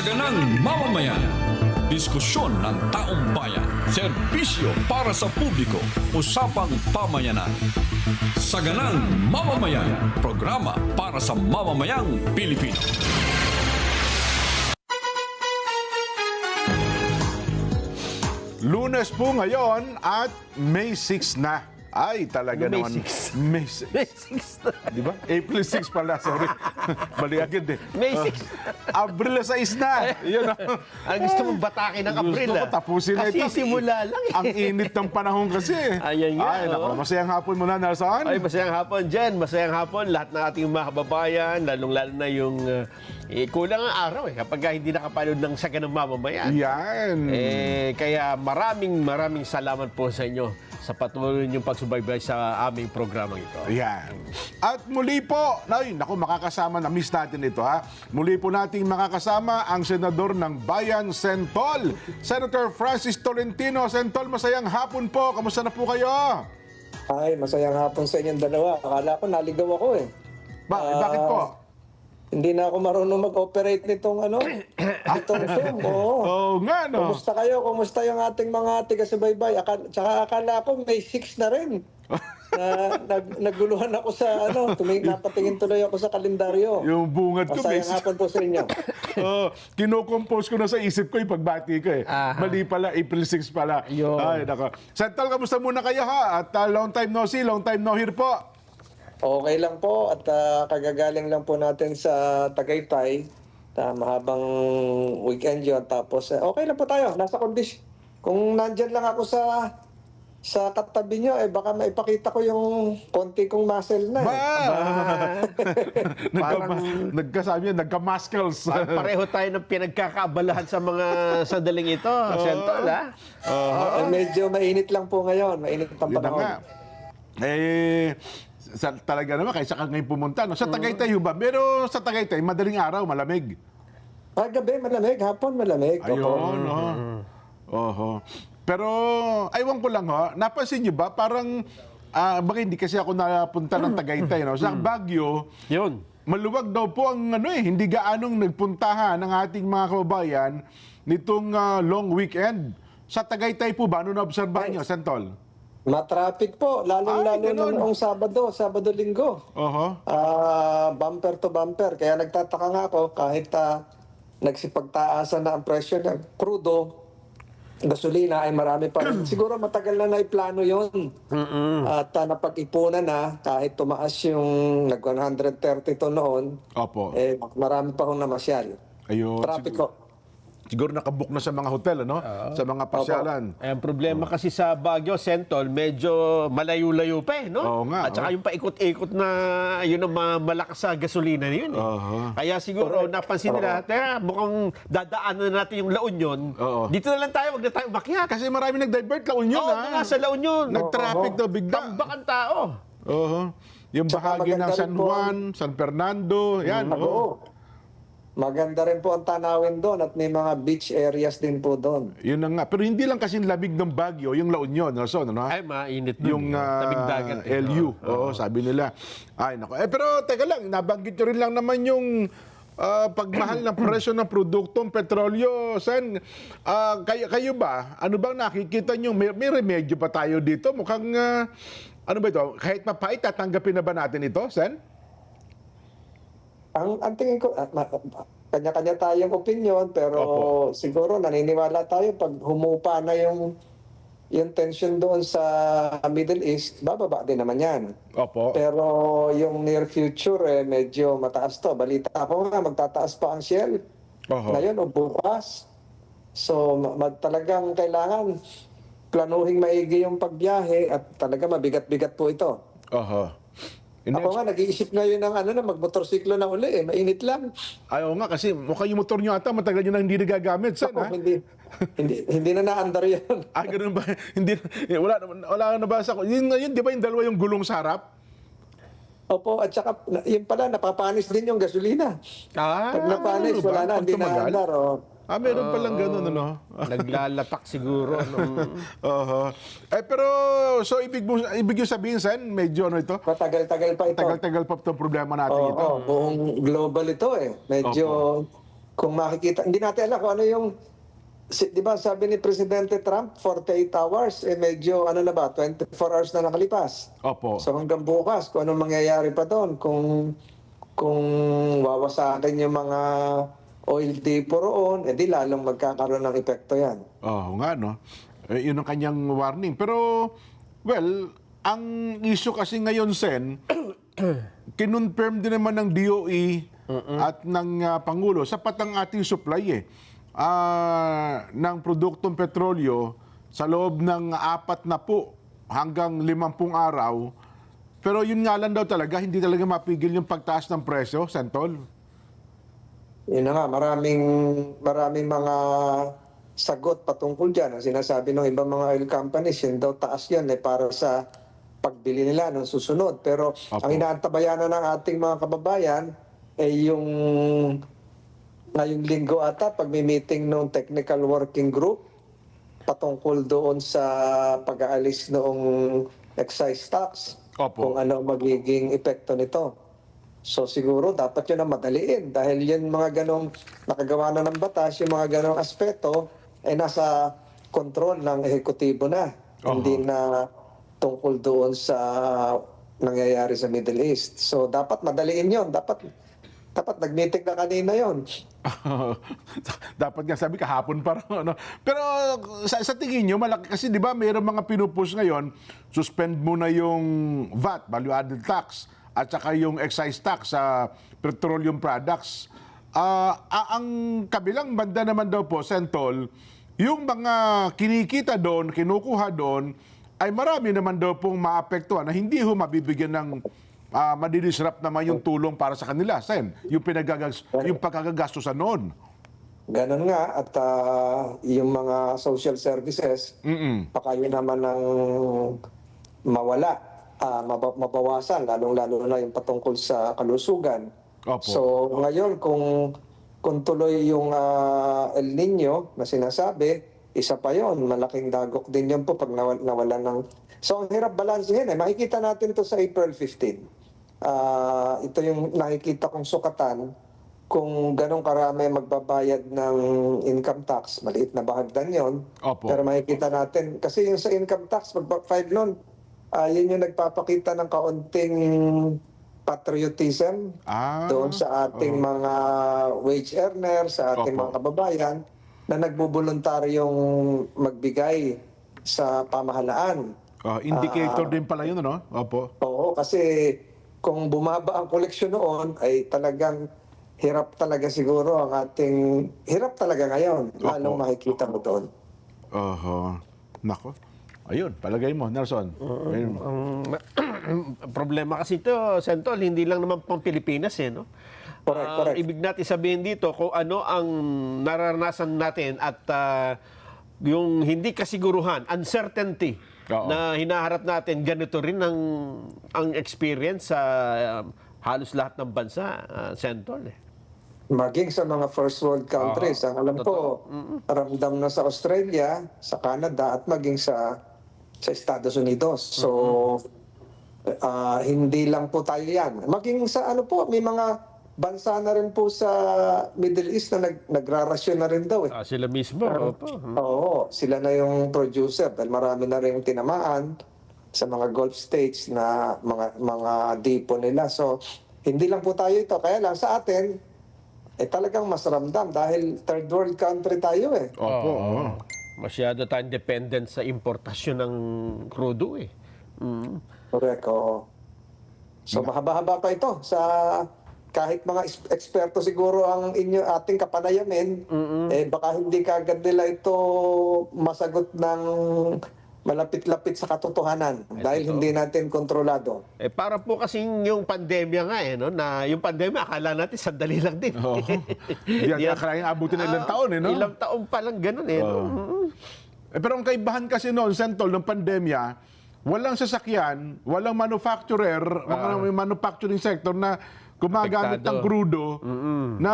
Saganang mamamayan. Diskusyon ng taong bayan. Serbisyo para sa publiko. Usapang pamayanan. Saganang mamamayan. Programa para sa mamamayang Pilipino. Lunes po ngayon at May 6 na. Ay, talaga May naman. 6. May 6. May 6 na. Di ba? April 6 pala, sorry. Bali agad eh. May 6. Abril 6 na. Yun ang Ang gusto mong batakin ng Abril, gusto ko tapusin na Kasi ito. simula lang eh. Ang init ng panahon kasi. Ayan nga, Ay, naku, masayang hapon muna, Nelson. Ay, masayang hapon, Jen. Masayang hapon. Lahat ng ating mga kababayan, lalong-lalo na yung kulang ang araw kapag hindi nakapanood ng Saganang Mamamayan. Yan. Kaya maraming salamat po sa inyo sa patuloy niyong pagsubaybay sa aming programang ito. Yan. At muli po, naku, makakasama, na-miss natin ito ha. Muli po nating makakasama ang Senador ng Bayan, Sentol, Senator Francis Tolentino. Sentol, masayang hapon po. Kamusta na po kayo? Ay, masayang hapon sa inyong dalawa. Akala ko naligaw ako eh. Bakit po? Hindi na ako marunong mag-operate nitong itong Zoom. Oo. Oo nga, no? Kumusta kayo? Kumusta yung ating mga taga-subaybay? Tsaka akala ko may 6 na rin. Naguluhan ako sa napatingin tuloy ako sa kalendaryo. Yung bungad ko, Masayang hapon po sa inyo. kinocompose ko na sa isip ko yung pagbati ko eh. Aha. Mali pala, April 6 pala. Yun. Ay, nako. Sentol, kamusta muna kayo ha? At long time no see, long time no hear po. Okay lang po at kagagaling lang po natin sa Tagaytay. Mahabang weekend yun. Tapos okay lang po tayo. Nasa kondisyon. Kung nandyan lang ako sa katabi nyo, baka maipakita ko yung konti kong muscle na. Nagkasabi niya, nagka-muscles. Pareho tayo ng pinagkakaabalahan sa mga sandaling ito, Sentol, ha? Medyo mainit lang po ngayon. Mainit ang Yun na panahon. nga. Talaga naman, kaysa ka ngayon pumunta. No? Sa Tagaytay ba? Pero sa Tagaytay, madaling araw, malamig. Gabi malamig, hapon malamig. Ayun, Oho. Pero, aywan ko lang napansin niyo ba, parang, bakit hindi kasi ako napunta ng Tagaytay, no? Sa Baguio, Yun. maluwag daw po ang hindi gaanong nagpuntahan ng ating mga kababayan nitong long weekend. Sa Tagaytay po ba, ano na-obserbahan niyo, Sentol? Matraffic po, lalo-lalo ganun. noong Sabado-Linggo. Oho. Bumper to bumper. Kaya nagtataka nga ako kahit nagsipagtaasan na ang presyo ng crudo, gasolina ay marami pa rin. Siguro matagal na naiplano yun. At napag-ipunan na kahit tumaas yung nag-130 to noon, Opo. marami pa hong namasyal. Ayun. Traffic ko. Siguro nakabook na sa mga hotel, ano? Sa mga pasyalan. Ang problema kasi sa Baguio, Sentol, medyo malayo-layo pa no? Oo nga, At saka yung paikot-ikot na yun ang malakas sa gasolina na yun Kaya siguro napansin nila, mukhang dadaanan natin yung La Union. Dito na lang tayo, wag na tayo makyat. Kasi marami nag-divert, La Union, nga sa La Union. Nag-traffic daw bigla. Tambak ang tao. Yung Tsaka bahagi ng maganda San rin po Juan, San Fernando, yan. Oo. Maganda rin po ang tanawin doon at may mga beach areas din po doon. Yun na nga. Pero hindi lang kasi lamig ng Baguio, yung La Union, Nelson, ano? Ay, mainit dun. Yung tabing dagat. LU, sabi nila. Ay, nako. Pero teka lang, nabanggit nyo rin lang naman yung pagmahal ng presyo ng produktong petrolyo. Sen, kayo ba, ano bang nakikita nyo? May remedyo pa tayo dito? Mukhang, ano ba ito? Kahit mapait, tatanggapin na ba natin ito, Sen? Ang tingin ko, kanya-kanya tayong opinion, pero siguro naniniwala tayo pag humupa na yung tension doon sa Middle East, bababa din naman yan. Opo. Pero yung near future, medyo mataas to. Balita ko nga, magtataas pa ang Shell. Ngayon o bukas. So, talagang kailangan planuhin maigi yung pagbiyahe at talaga mabigat-bigat po ito. Ako nga, nag-iisip ngayon ng na magmotorsiklo na uli mainit lang. Ayaw nga, kasi mukhang yung motor nyo ata, matagal nyo na hindi nagagamit, Sen, ha? Hindi na naandar yun. Ganun ba? Hindi, wala na nabasa ko. Yun, di ba yung dalawa yung gulong sa harap? Opo, at saka yun pala, napapanis din yung gasolina. Pag napanis, wala na, hindi na andar. Meron palang ganun, ano? Naglalapak siguro. Pero, so ibig yung sabihin, Sen, medyo ano ito? Matagal-tagal pa ito. Tagal-tagal pa itong problema natin ito. Buong global ito Medyo kung makikita, hindi natin alam kung ano yung, di ba sabi ni Presidente Trump, 48 hours, medyo ano na ba, 24 hours na nakalipas. Opo. So hanggang bukas, kung anong mangyayari pa doon, kung wawasakin yung mga oil depot roon, edi lalong magkakaroon ng epekto yan. Oo nga, no? Yun ang kanyang warning. Pero, well, ang issue kasi ngayon, Sen, kinonfirm din naman ng DOE at ng Pangulo, sapat ang ating supply ng produktong petrolyo sa loob ng 40 hanggang 50 araw. Pero yun nga lang daw talaga, hindi talaga mapigil yung pagtaas ng presyo, Sentol. Yun na nga, maraming mga sagot patungkol dyan. Ang sinasabi ng ibang mga oil companies, yun daw taas yan para sa pagbili nila ng susunod. Pero ang inaantabayan ng ating mga kababayan ay yung ngayong linggo ata, pag-meeting ng technical working group patungkol doon sa pag-aalis noong excise tax, kung ano magiging epekto nito. So siguro dapat yun ang madaliin dahil yan mga ganong nakagawa na ng batas, yung mga ganong aspeto ay nasa kontrol ng ehekutibo na. Hindi na tungkol doon sa nangyayari sa Middle East. So dapat madaliin yon. Dapat nag-meeting na kanina yon. Dapat nga sabi kahapon pa rin, ano. Pero sa tingin nyo, malaki kasi di ba mayroong mga pinupush ngayon, suspend muna yung VAT, value added tax, at saka yung excise tax sa petroleum products. Ang kabilang banda naman daw po, Sentol, yung mga kinikita doon, kinukuha doon, ay marami naman daw pong maapektuhan na hindi ho mabibigyan ng madidisrupt naman yung tulong para sa kanila, Sen, yung pagkagagastusan noon. Ganon nga, at yung mga social services, baka yun naman ang mawala, mabawasan, lalong-lalo na yung patungkol sa kalusugan. Opo. So ngayon, kung tuloy yung El Nino na sinasabi, isa pa yon, malaking dagok din yan po pag nawala ng... So ang hirap balansehin. Makikita natin to sa April 15. Ito yung nakikita kong sukatan kung ganong karami magbabayad ng income tax. Maliit na bahagdan yon. Pero makikita natin, kasi yung sa income tax, pag-file nun, yun yung nagpapakita ng kaunting patriotism doon sa ating mga wage earners, sa ating mga kababayan na nagbubuluntaryong magbigay sa pamahalaan. Indicator din pala yun, no? Opo. Oo, kasi kung bumaba ang koleksyon noon, ay talagang hirap talaga siguro ang ating... Hirap talaga ngayon, lalong makikita mo doon. Nako. Ayun, palagay mo, Nelson. Problema kasi ito, Sentol, hindi lang naman pang Pilipinas, no? Correct. Ibig natin sabihin dito kung ano ang naranasan natin at yung hindi kasiguruhan, uncertainty na hinaharap natin, ganito rin ang experience sa halos lahat ng bansa, Sentol. Maging sa mga first world countries. Ang alam ko, ramdam na sa Australia, sa Canada, at maging sa Estados Unidos. So, hindi lang po tayo yan. Maging sa may mga bansa na rin po sa Middle East na nagrarasyon na rin daw. Sila mismo. Oo, sila na yung producer dahil marami na rin tinamaan sa mga Gulf states na mga depo nila. So, hindi lang po tayo ito. Kaya lang sa atin, talagang mas ramdam dahil third world country tayo . Masyado tayong dependent sa importasyon ng crudo . Correct, oo. So, mahaba-haba pa ito sa... Kahit mga eksperto siguro ang ating kapanayamin, baka hindi kagad nila ito masagot ng malapit-lapit sa katotohanan dahil hindi natin kontrolado. Para po kasing yung pandemya nga no, na yung pandemya akala natin sandali lang din. Hindi akalain abutin na ilang taon no? Ilang taon pa lang ganun Pero ang kaibahan kasi noon, Sentol, ng pandemya, walang sasakyan, walang manufacturer, walang manufacturing sector na gumagamit ng crudo na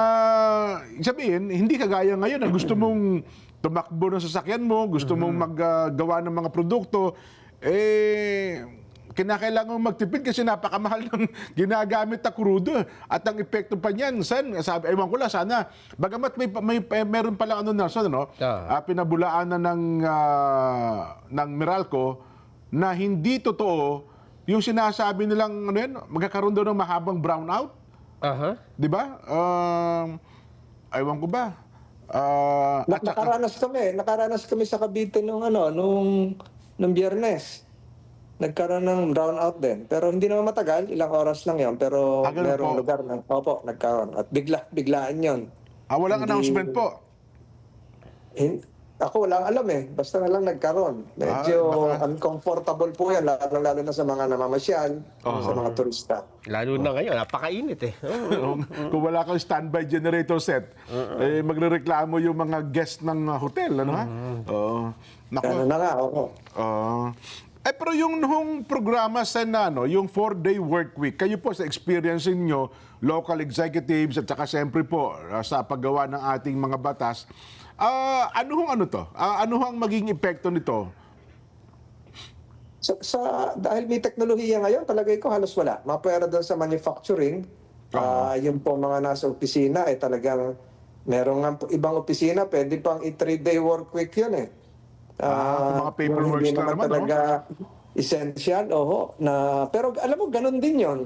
sabihin, hindi kagaya ngayon na gusto mong tumakbo ng sasakyan mo, gusto mong maggawa ng mga produkto, kinakailangan magtipid kasi napakamahal ng ginagamit na krudo. At ang epekto pa niyan, Sen, sabi, ewan ko lang, sana, bagamat meron palang Nelson, pinabulaan na ng Meralco na hindi totoo yung sinasabi nilang, magkakaroon daw ng mahabang brownout. Di ba? Ewan ko ba? Nakaranas kami sa Cavite nung Biyernes. Nagkaroon ng brownout din. Pero hindi naman matagal, ilang oras lang 'yon, pero merong lugar na nagkaroon at biglaan 'yon. Walang announcement po. Ako walang alam basta na lang nagkaroon. Medyo uncomfortable po yan, lalo na sa mga namamasyal, sa mga turista. Lalo na ngayon, napakainit Kung wala kang standby generator set, magrereklamo yung mga guest ng hotel, ano ha? Naku. Ano na nga, Pero yung nung programa sa yung 4-day work week, kayo po sa experience nyo, local executives at saka siyempre po sa paggawa ng ating mga batas, ano ang maging epekto nito? Dahil may teknolohiya ngayon, palagay ko halos wala. Mapwera doon sa manufacturing, yung po mga nasa opisina, talagang merong ibang opisina, pwede pang 3-day work week yun mga paperwork hindi naman talaga essential, pero alam mo, ganun din yun.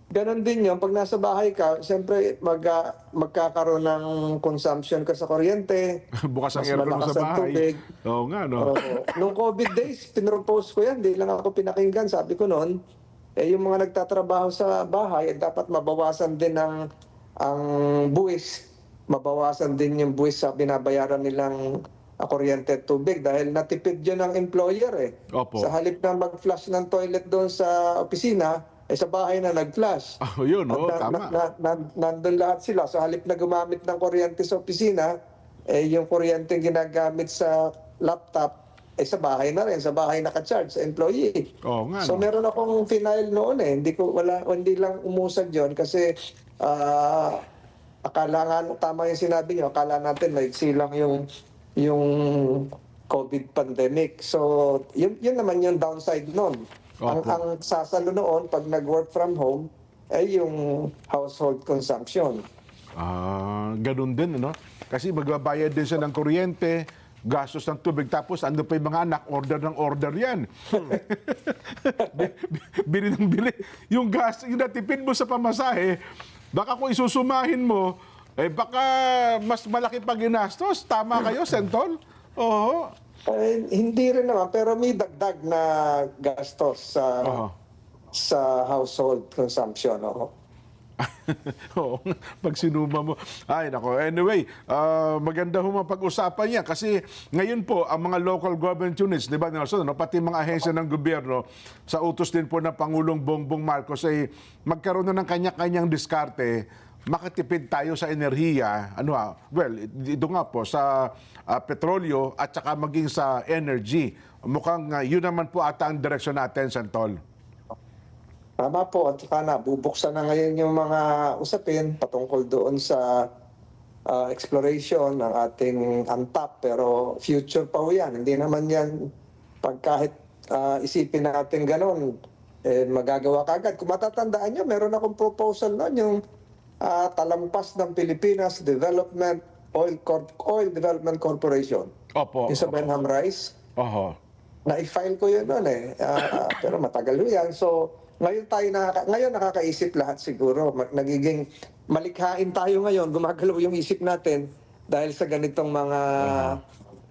Ganon din yun. Pag nasa bahay ka, siyempre magkakaroon ng consumption ka sa kuryente. Bukas ang aircon mo sa bahay. Oo nga, no? Nung COVID days, pinropose ko yan. Hindi lang ako pinakinggan. Sabi ko noon, yung mga nagtatrabaho sa bahay, dapat mabawasan din ang buwis. Mabawasan din yung buwis sa binabayaran nilang kuryente at tubig dahil natipid yun ng employer Opo. Sa halip na mag-flush ng toilet doon sa opisina, sa bahay na nag-flash. Yun, tama. Nandun lahat sila. So halip na gumamit ng kuryente sa opisina, yung kuryente ginagamit sa laptop, sa bahay na rin, sa bahay naka-charge sa employee. So meron akong final noon hindi lang umusad yon kasi akala nga, tama yung sinabi niyo, akala natin maiksi lang yung COVID pandemic. So yun naman yung downside noon. Ang sasalo noon, pag nag-work from home, ay yung household consumption. Ganun din, Kasi magbabayad din siya ng kuryente, gastos ng tubig, tapos ano pa yung mga anak, order yan. Bili ng bili. Yung natipid mo sa pamasahe, baka kung isusumahin mo, baka mas malaki pa ginastos. Tama kayo, Sentol? Hindi rin naman, pero may dagdag na gastos sa household consumption. Pag sinuma mo. Ay, nako. Anyway, maganda ho mapag-usapan yan. Kasi ngayon po, ang mga local government units, di ba, Nelson, pati mga ahensya ng gobyerno, sa utos din po ng Pangulong Bongbong Marcos, ay magkaroon na ng kanya-kanyang diskarte, makatipid tayo sa enerhiya. Ito nga po, sa petrolyo at saka maging sa energy. Mukhang yun naman po ata ang direksyon natin, Santol. Tama po. At saka bubuksan na ngayon yung mga usapin patungkol doon sa exploration ng ating UNTAP. Pero future pa ho yan. Hindi naman yan kahit isipin natin ganon, magagawa kagad. Kung matatandaan nyo, meron akong proposal noon, yung talampas ng Pilipinas Oil Development Corporation. Opo. Yung sa Benham Rice. Na-file ko yun noon pero matagal yan. So, ngayon nakakaisip lahat siguro. Nagiging malikhain tayo ngayon. Gumagalaw yung isip natin dahil sa ganitong mga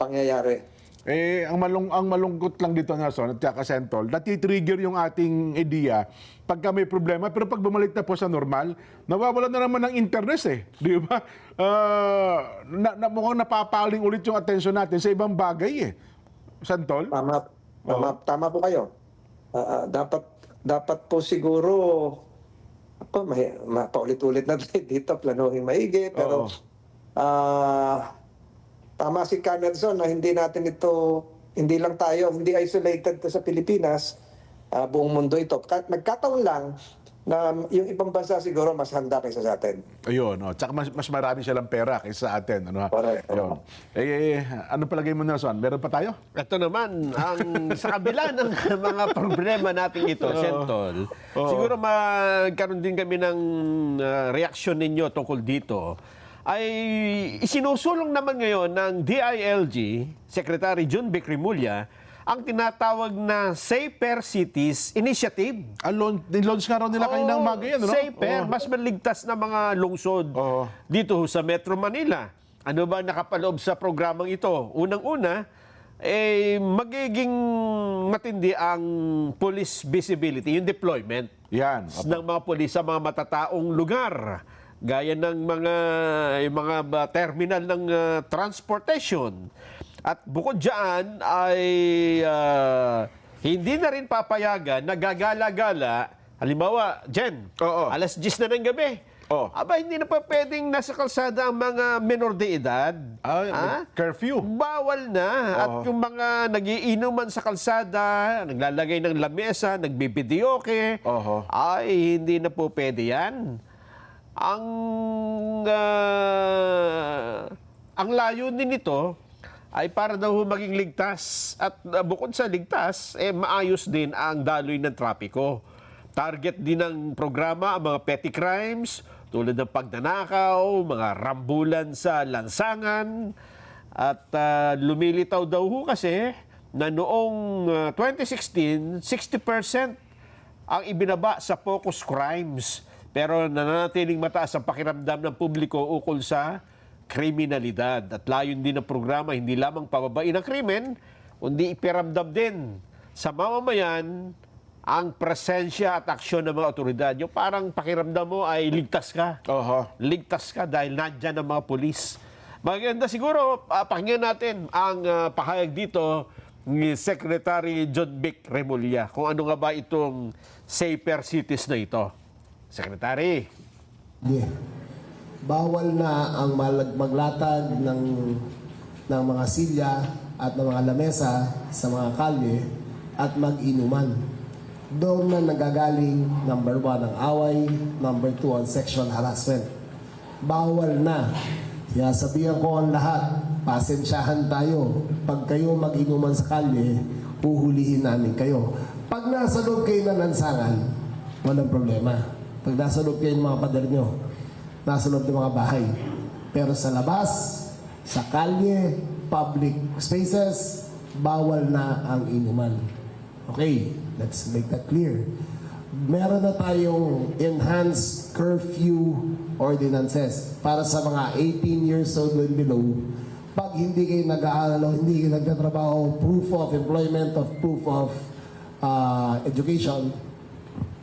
pangyayari. Ang malungkot lang dito, Nelson, at saka Sentol, natitrigger yung ating ideya pagka may problema. Pero pag bumalik na po sa normal, nawawala na naman ng interest Di ba? Mukhang napapaling ulit yung atensyon natin sa ibang bagay Santol? Tama po kayo. Dapat po siguro, paulit-ulit na dito, planuhin maigi, pero tama si Canelson na hindi lang tayo, hindi isolated to sa Pilipinas, buong mundo ito. Nagkataon lang na yung ibang bansa siguro mas handa kaysa sa atin. Ayun, no. Tsaka mas marami silang pera kaysa sa atin. Ano, ha? Correct. Ayun. Ano palagay mo, Nelson? Meron pa tayo? Ito naman, sa kabila ng mga problema natin ito, Sentol, siguro magkaroon din kami ng reaksyon ninyo tungkol dito, ay isinusulong naman ngayon ng DILG, Secretary John Vic Remulla, ang tinatawag na Safer Cities Initiative. Launch nga raw nila kaninang umaga yan, no? Safer, mas maligtas na mga lungsod dito sa Metro Manila. Ano ba nakapaloob sa programang ito? Unang-una, magiging matindi ang police visibility, yung deployment Yan. ng mga pulis sa mga matataong lugar. Gaya ng yung mga terminal ng transportation. At bukod dyan ay hindi na rin papayagan na gagala-gala. Halimbawa, Jen, alas 10 na ng gabi. Aba, hindi na pa pwedeng nasa kalsada ang mga menor de edad. Curfew. Bawal na. At yung mga nagiinuman sa kalsada, naglalagay ng lamesa, nagbibidyoke, ay hindi na po pwede yan. Ang layunin nito ay para daw maging ligtas. At bukod sa ligtas, maayos din ang daloy ng trapiko. Target din ng programa ang mga petty crimes tulad ng pagnanakaw, mga rambulan sa lansangan. At lumilitaw daw ho kasi na noong 2016, 60% ang ibinaba sa focus crimes. Pero nananatiling mataas ang pakiramdam ng publiko ukol sa kriminalidad. At layon din ng programa, hindi lamang pababain ang krimen, kundi ipiramdam din sa mamamayan ang presensya at aksyon ng mga otoridad. Yung parang pakiramdam mo ay ligtas ka. Ligtas ka dahil nandyan ang mga pulis. Maganda siguro, pakinggan natin ang pahayag dito ni Secretary John Vic Remulla kung ano nga ba itong Safer Cities na ito. Secretary. Bawal na ang maglatag ng mga silya at ng mga lamesa sa mga kalye at mag-inuman. Doon na nagagaling, number 1, ang away, number 2, ang sexual harassment. Bawal na. Sabihan ko ang lahat, pasensyahan tayo. Pag kayo mag-inuman sa kalye, uhulihin namin kayo. Pag nasa loob kayo ng lansangan, walang problema. Pag nasa loob kayo ng mga pader nyo, nasa loob ng mga bahay. Pero sa labas, sa kalye, public spaces, bawal na ang inuman. Okay, let's make that clear. Meron na tayong enhanced curfew ordinances para sa mga 18 years old and below. Pag hindi kayo nag-aaral, hindi kayo nagtatrabaho, proof of employment, of proof of education,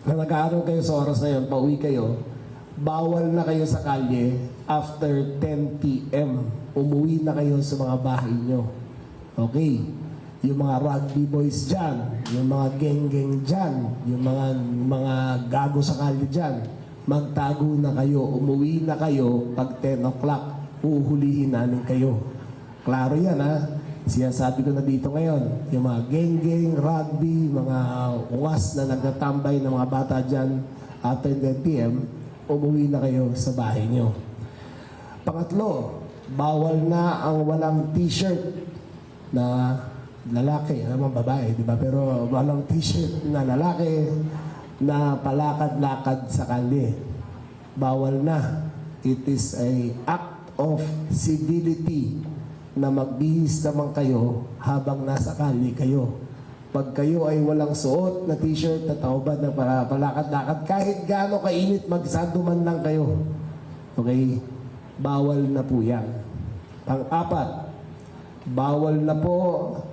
na nag-aaral kayo sa oras na yun, pauwi kayo, bawal na kayo sa kalye after 10 p.m. Umuwi na kayo sa mga bahay nyo. Okay. Yung mga rugby boys dyan, yung mga geng-geng dyan, yung mga gago sa kalye dyan, magtago na kayo, umuwi na kayo pag 10 o'clock, uhulihin namin kayo. Klaro yan, ha? Sinasabi ko na dito ngayon, yung mga geng-geng, rugby, mga ungas na nagtatambay ng mga bata dyan after 10 p.m., umuwi na kayo sa bahay nyo. Pangatlo, bawal na ang walang t-shirt na lalaki, naman babae, di ba? Pero walang t-shirt na lalaki na palakad-lakad sa kalye. Bawal na. It is a act of civility na magbihis naman kayo habang nasa kalye kayo. Pag kayo ay walang suot na t-shirt na taubad na palakad-lakad, kahit gaano kainit, magsanduman lang kayo. Okay? Bawal na po yan. Pang-apat, bawal na po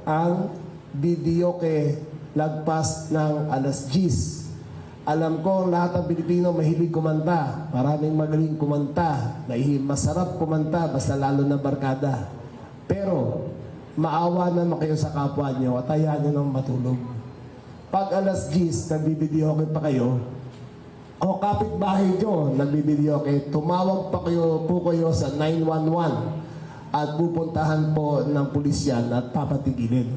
ang videoke lagpas ng alas 10. Alam ko lahat ng Pilipino mahilig kumanta. Maraming magaling kumanta. Masarap kumanta basta lalo na barkada. Pero maawa naman kayo sa kapwa nyo at hayaan nyo nang matulog. Pag alas 10, nagbibidyoke pa kayo, o kapitbahay nyo, nagbibidyoke, tumawag pa kayo po kayo sa 911 at pupuntahan po ng pulisyan at papatigilin.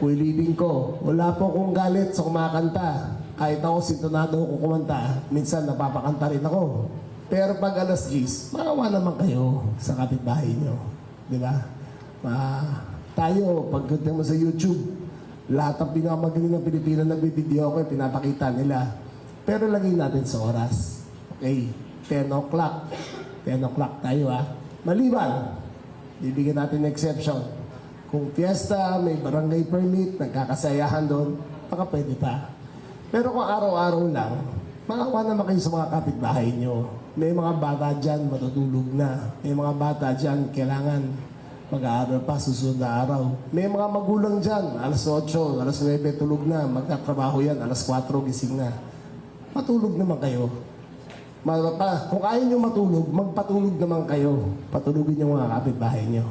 Ulilin ko, wala po akong galit sa kumakanta. kahit ako sintonado ako kumanta, minsan napapakanta rin ako. Pero pag alas 10, maawa naman kayo sa kapitbahay nyo. Di ba? Tayo, pagpunta mo sa YouTube, lahat ng pinakamagaling ng Pilipino na video ko, pinapakita nila. Pero lagay natin sa oras. Okay, 10 o'clock. 10 o'clock tayo Maliban, bibigyan natin ng exception. Kung fiesta, may barangay permit, nagkakasayahan doon, baka pwede pa. Pero kung araw-araw lang, maawa naman kayo sa mga kapitbahay nyo. May mga bata dyan, matutulog na. May mga bata dyan, kailangan mag-aaral pa, susunod na araw. May mga magulang dyan, alas 8, alas 9, tulog na. Magtatrabaho yan, alas 4, gising na. Matulog naman kayo. Kung kaya nyo matulog, magpatulog naman kayo. Patulogin yung mga kapitbahay nyo.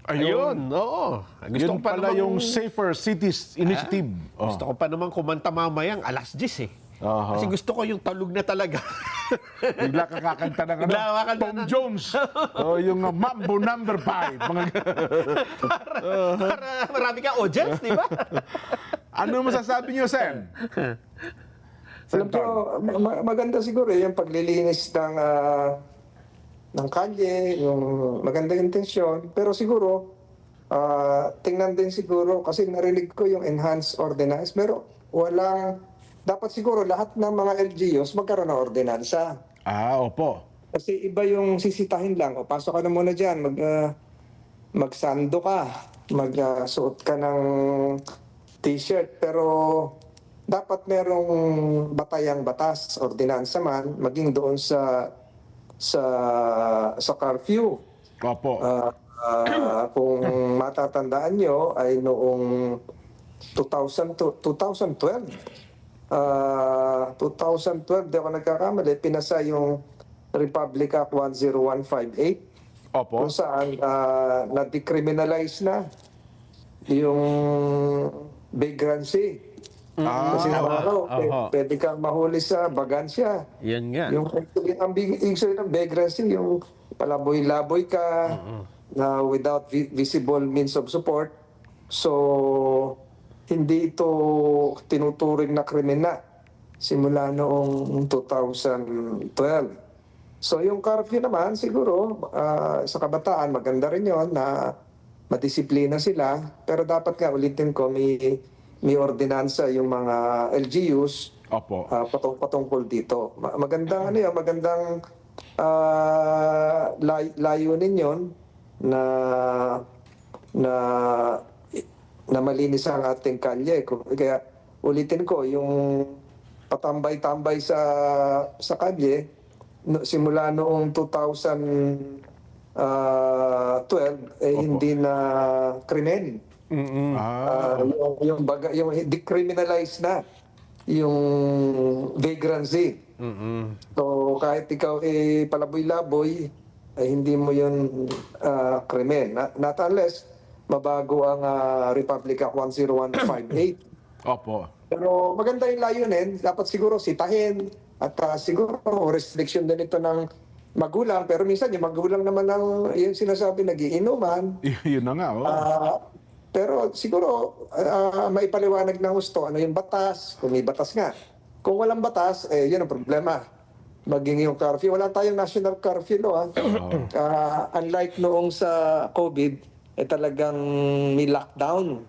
Ayun, oo. Gusto Yun ko pa pala namang, yung Safer Cities Initiative. gusto ko pa naman kumanta mamayang alas 10 Aha. Kasi gusto ko yung talog na talaga. Bigla ka kakanta ng Bigla kakanta Tom ng- Jones. Yung Mambo number 5. Para marami kang audience, di ba? Ano masasabi niyo, Sen? Alam ko, maganda siguro yung paglilinis ng kalye, yung magandang intensyon. Pero siguro, tingnan din siguro, kasi narinig ko yung enhanced ordinance, pero dapat siguro lahat ng mga LGUs magkaroon ng ordinansa. Opo. Kasi iba yung sisitahin lang. O, pasok ka na muna dyan, magsando ka, magsuot ka ng t-shirt, pero dapat merong batayang batas, ordinansa man, maging doon sa curfew. Opo. Kung matatandaan nyo, ay noong 2012, 2012, di ako nagkakamali, pinasa yung Republic Act 10158 Opo. kung saan na-decriminalize na yung vagrancy. Kasi araw, pwede kang mahuli sa bagansya. Yan nga. Yung ibig sabihin ng vagrancy, yung palaboy-laboy ka na without visible means of support. So, hindi ito tinuturing na krimen na simula noong 2012. So, yung curfew naman, siguro, sa kabataan, maganda rin yon na madisiplina sila. Pero dapat nga, ulitin ko, may ordinansa yung mga LGUs Opo. patungkol dito. Magandang magandang layunin yon na malinis ang ating kalye. Kaya ulitin ko, yung patambay-tambay sa kalye, simula noong 2012, hindi na krimen. Yung decriminalize na yung vagrancy. So kahit ikaw palaboy-laboy, ay hindi mo yun krimen. Not unless mabago ang Republic Act 10158. Opo. Pero maganda yung layunin. Dapat siguro sitahin at siguro restriction din ito ng magulang. Pero minsan yung magulang naman yung sinasabi nagiinuman. Yun na nga. Pero siguro maipaliwanag ng gusto ano yung batas, kung may batas nga. Kung walang batas, yun ang problema. Maging yung curfew. Wala tayong national curfew, no? Unlike noong sa COVID, talagang may lockdown.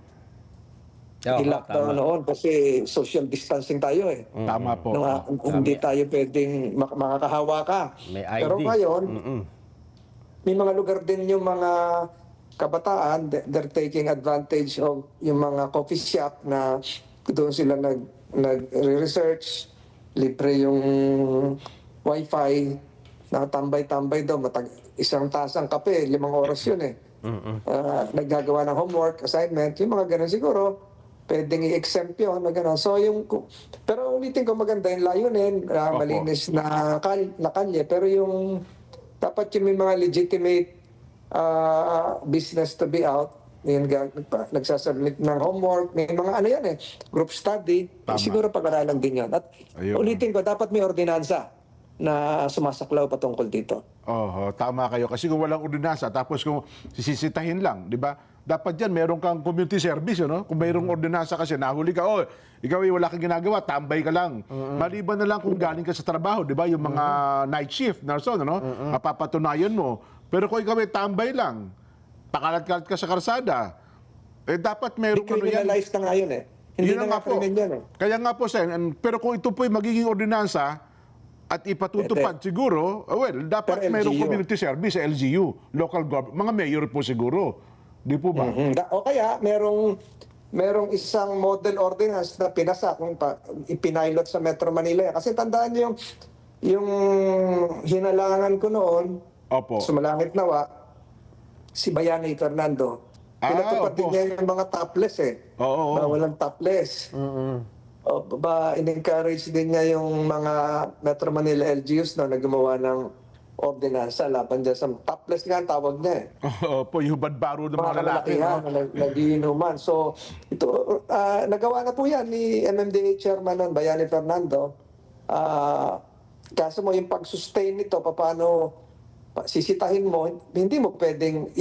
May lockdown noon kasi social distancing tayo Tama po. Hindi tayo pwedeng makakahawa ka. May ID. Pero ngayon, may mga lugar din yung mga kabataan, they're taking advantage of yung mga coffee shop na doon sila nag-research, libre yung wifi, nakatambay-tambay daw, isang tasang kape, 5 oras yun naggagawa ng homework, assignment, yung mga ganun siguro, pwedeng i-exempt yun, So pero ulitin ko maganda yung layunin, malinis na kalye, pero yung dapat yung may mga legitimate business to be out, yung nagsasubmit ng homework, may mga group study, siguro pag-aralan din yun. At ulitin ko, dapat may ordinansa. na sumasaklaw patungkol dito. Tama kayo. Kasi kung walang ordinansa, tapos kung sisitahin lang, di ba? Dapat dyan, meron kang community service, no? Kung mayroong ordinansa kasi, nahuli ka, ikaw ay wala kang ginagawa, tambay ka lang. Maliban na lang kung galing ka sa trabaho, di ba? Yung mga night shift, narson, no? Mapapatunayan mo. Pero kung ikaw ay tambay lang, pakalat-kalat ka sa karsada, dapat merong Decriminalize na nga yun eh. Hindi Yun na nga krimen yan eh. Kaya nga po, Sen, pero kung ito po ay magiging ordinansa at ipatutupad siguro, dapat Per mayroong LGU. community service sa LGU, local government, mga mayor po siguro. Di po ba? O kaya, merong isang model ordinance na pinasa kung ipinilot sa Metro Manila yan. Kasi tandaan niyo yung hinalangan ko noon, Opo. sumalangit nawa, si Bayani Fernando. Pinatupad din opo. niya yung mga topless eh. Oo. Walang topless. In-encourage din niya yung mga Metro Manila LGUs na gumawa ng ordinansa laban dyan sa topless nga ang tawag niya eh. Opo, yung badbaro ng mga Mga lalaki. kalalakihan na nagiinuman. So, ito, nagawa na po yan ni MMDA Chairman nun, Bayani Fernando. Kaso mo yung pag-sustain nito, paano sisitahin mo, hindi mo pwedeng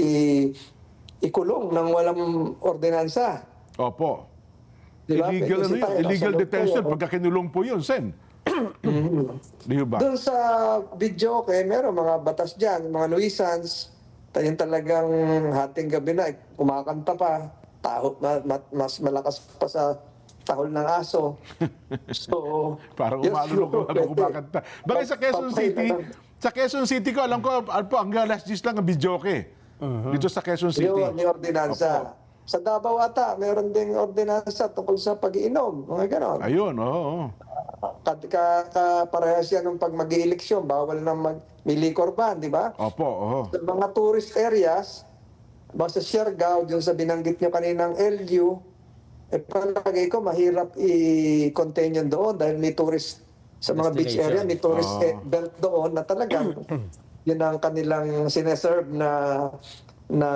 ikulong ng walang ordinansa. Opo. Diba? Illegal, Pwede sitahin. illegal Nasa detention, loob po, pagka kinulong po yun, Sen. Di ba? Doon sa video, meron mga batas dyan, mga nuisance, yung talagang hating gabi na, kumakanta pa, mas malakas pa sa tahol ng aso. So, Parang yes, umalulog ako kumakanta. Bakit sa Quezon City, sa Quezon City ko, alam ko, hanggang last gis lang ang videoke. Dito sa Quezon City. yun, yung ordinansa. Sa Davao ata, meron ding ordinansa tungkol sa pag-iinom, mga ganon. Ayun, oo. Parehas yan ng pag mag-ieleksyon, bawal na may liquor ban, di ba? Opo, oo. Sa mga tourist areas, basta Siargao, dun sa binanggit nyo kaninang LU, palagay ko mahirap i-contain yun doon dahil may tourist sa mga beach area, may tourist belt doon na talagang yun ang kanilang sineserve na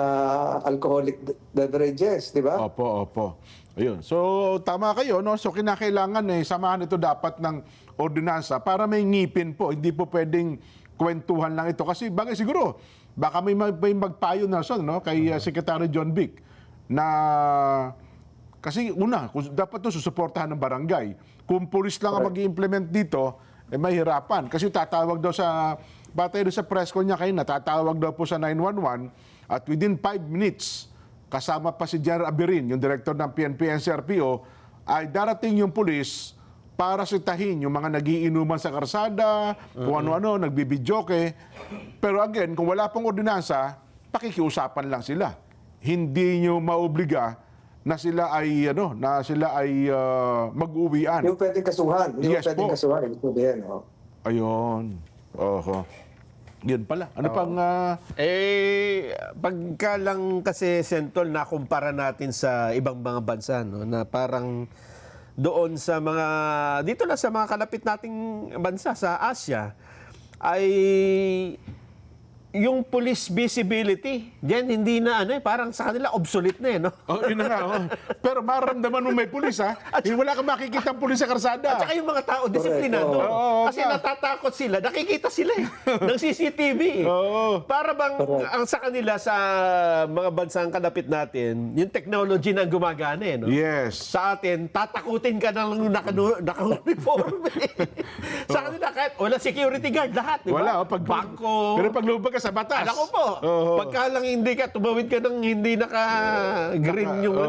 alcoholic beverages, di ba? Opo. Ayun. So, tama kayo, no? So, kinakailangan samahan ito dapat ng ordinansa para may ngipin po. Hindi po pwedeng kwentuhan lang ito. Kasi bagay siguro, baka may magpayo na no? Kay Secretary John Vic na kasi dapat ito susuportahan ng barangay. Kung pulis lang ang mag-i-implement dito, mahirapan. Kasi tatawag daw batay doon sa press ko niya kayo, tatawag daw po sa 911 at within 5 minutes, kasama pa si General Abirin, yung director ng PNP NCRPO, ay darating yung pulis para sitahin yung mga nagiinuman sa karsada, kung ano-ano, nagbibidyoke. Pero again, kung wala pong ordinansa, pakikiusapan lang sila. Hindi nyo maobliga na sila ay mag-uwian. Hindi mo pwedeng kasuhan. Hindi Yes mo pwedeng po. kasuhan. Ibig sabihin, Ayun. Oho. Yun pala. Ano pang... Pagka lang kasi, Sentol, nakumpara natin sa ibang mga bansa, no, na parang doon sa mga, dito na sa mga kalapit nating bansa, sa Asia, ay yung police visibility, diyan hindi na parang sa kanila obsolete na no? yun na nga. Pero mararamdaman mo may pulis, ha? Wala kang makikita ang pulis sa karsada. At saka yung mga tao, disiplinado. Kasi natatakot sila, nakikita sila ng CCTV. Para bang ang sa kanila sa mga bansang kalapit natin, yung technology na gumagana no? Yes. Sa atin, tatakutin ka ng naka-uniform. Sa kanila, kahit wala security guard, lahat, di ba? Wala. Bangko. Pero pag lumabas ka sa batas. Alam ko po, pagka lang hindi ka, tumawid ka ng hindi naka-green yung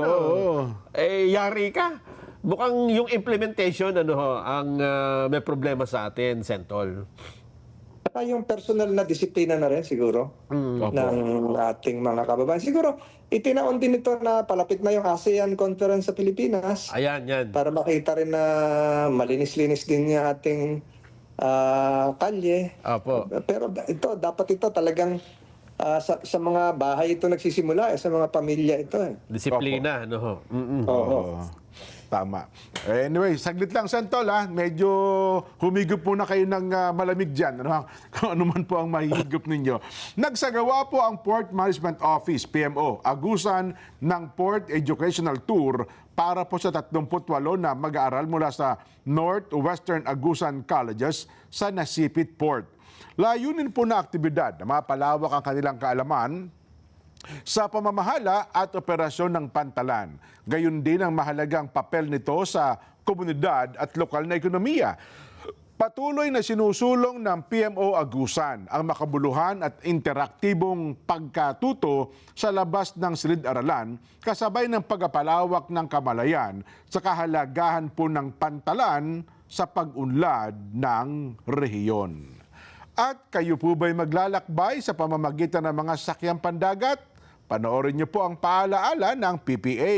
yari ka. Mukhang yung implementation, ang may problema sa atin, Sentol. Saka yung personal na disiplina na rin siguro ng ating mga kababayan. Siguro, itinaon din ito na palapit na yung ASEAN Conference sa Pilipinas. Ayan, yan. Para makita rin na malinis-linis din yung ating kalye. Opo. Pero dapat ito talagang sa mga bahay ito nagsisimula, sa mga pamilya ito. Disiplina, no ho? Oo. Tama. Anyway, saglit lang, Santol, medyo humigop muna kayo ng malamig dyan. Ano, kung ano man po ang mahihigop ninyo. Nagsagawa po ang Port Management Office, PMO, Agusan ng Port Educational Tour para po sa 38 na mag-aaral mula sa Northwestern Agusan Colleges sa Nasipit Port. Layunin po na aktibidad na mapalawak ang kanilang kaalaman sa pamamahala at operasyon ng pantalan. Gayon din ang mahalagang papel nito sa komunidad at lokal na ekonomiya. Patuloy na sinusulong ng PMO Agusan ang makabuluhan at interaktibong pagkatuto sa labas ng silid-aralan kasabay ng pagpapalawak ng kamalayan sa kahalagahan po ng pantalan sa pag-unlad ng rehiyon. At kayo po ba'y maglalakbay sa pamamagitan ng mga sakyang pandagat? Panoorin niyo po ang paalaala ng PPA.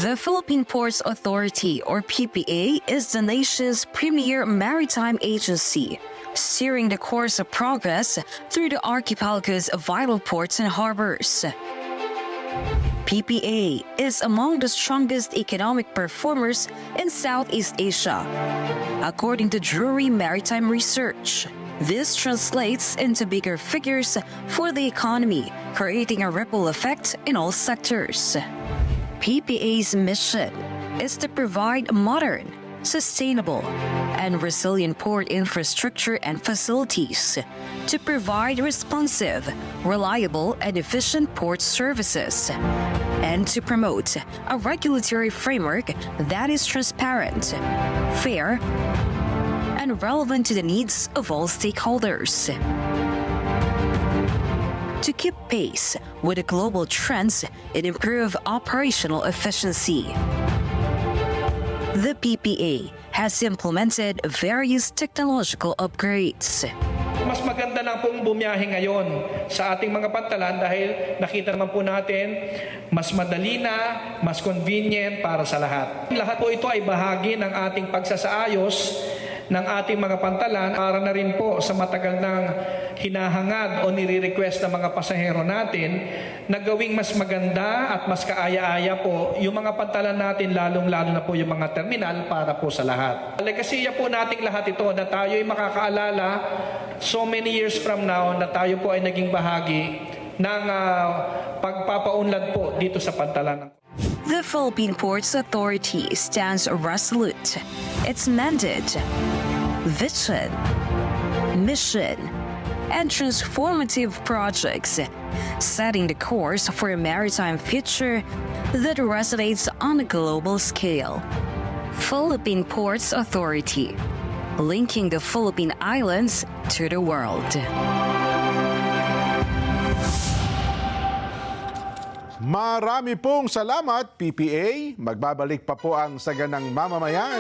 The Philippine Ports Authority, or PPA, is the nation's premier maritime agency, steering the course of progress through the archipelago's vital ports and harbors. PPA is among the strongest economic performers in Southeast Asia, according to Drury Maritime Research. This translates into bigger figures for the economy, creating a ripple effect in all sectors. PPA's mission is to provide modern, sustainable, and resilient port infrastructure and facilities to provide responsive, reliable, and efficient port services, and to promote a regulatory framework that is transparent, fair, and relevant to the needs of all stakeholders. To keep pace with the global trends and improve operational efficiency, the PPA has implemented various technological upgrades. Mas maganda lang pong bumiyahe ngayon sa ating mga pantalan dahil nakita naman po natin mas madali na, mas convenient para sa lahat. Lahat po ito ay bahagi ng ating pagsasaayos ng ating mga pantalan para na rin po sa matagal ng hinahangad o nire-request ng mga pasahero natin na gawing mas maganda at mas kaaya-aya po yung mga pantalan natin, lalong-lalo na po yung mga terminal para po sa lahat. Legasiya po nating lahat ito na tayo ay makakaalala so many years from now na tayo po ay naging bahagi ng pagpapaunlad po dito sa pantalan. The Philippine Ports Authority stands resolute. Its mandate, vision, mission, and transformative projects, setting the course for a maritime future that resonates on a global scale. Philippine Ports Authority, linking the Philippine Islands to the world. Marami pong salamat, PPA. Magbabalik pa po ang Saganang Mamamayan.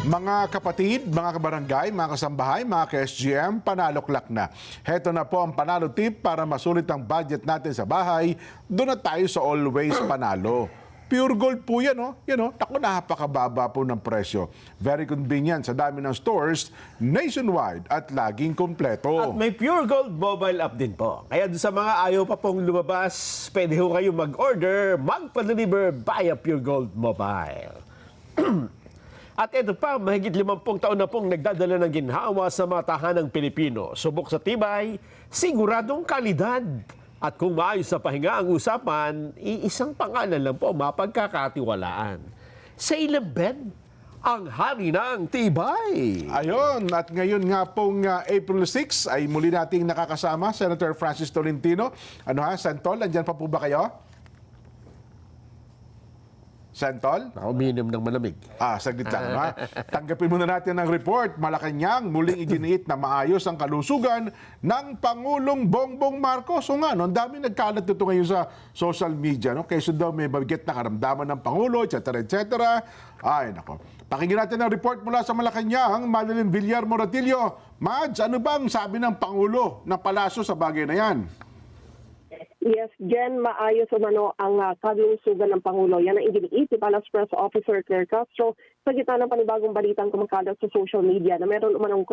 Mga kapatid, mga kabarangay, mga kasambahay, mga ka-SGM, panaloklak na. Heto na po ang panalo tip para masulit ang budget natin sa bahay. Doon na tayo sa Always Panalo. Pure gold po yan, no? Naku, napakababa po ng presyo. Very convenient sa dami ng stores nationwide at laging kompleto. At may Pure Gold mobile app din po. Kaya doon sa mga ayaw pa pong lumabas, pwede ho kayo mag-order, magpa-deliver via Pure Gold Mobile. At ito pa, mahigit 50 taon na pong nagdadala ng ginhawa sa mga tahanang Pilipino. Subok sa tibay, siguradong kalidad. At kung maayos sa pahinga ang usapan, iisang pangalan lang po mapagkakatiwalaan. Sa Ilembed, ang hari ng tibay. Ayon, at ngayon nga pong April 6 ay muli nating nakakasama Senator Francis Tolentino. Santol, andyan pa po ba kayo? Santol? Umiinom ng malamig. Saglit lang. Tanggapin muna natin ang report. Malacanang muling iginiit na maayos ang kalusugan ng Pangulong Bongbong Marcos. So nga, ang dami nagkalat dito ngayon sa social media. Kaysa daw may bagyat na karamdaman ng Pangulo, etc. Ay, nako. Pakinggan natin ang report mula sa Malacanang. Madeline Villar Moratillo. Mads, ano ba ang sabi ng Pangulo ng Palasyo sa bagay na yan? Yes, Jen, maayos umano ang kalusugan ng Pangulo. Yan ang iniisip alas Press Officer Claire Castro sa gitna ng panibagong balitang kumakalat sa social media na meron umanong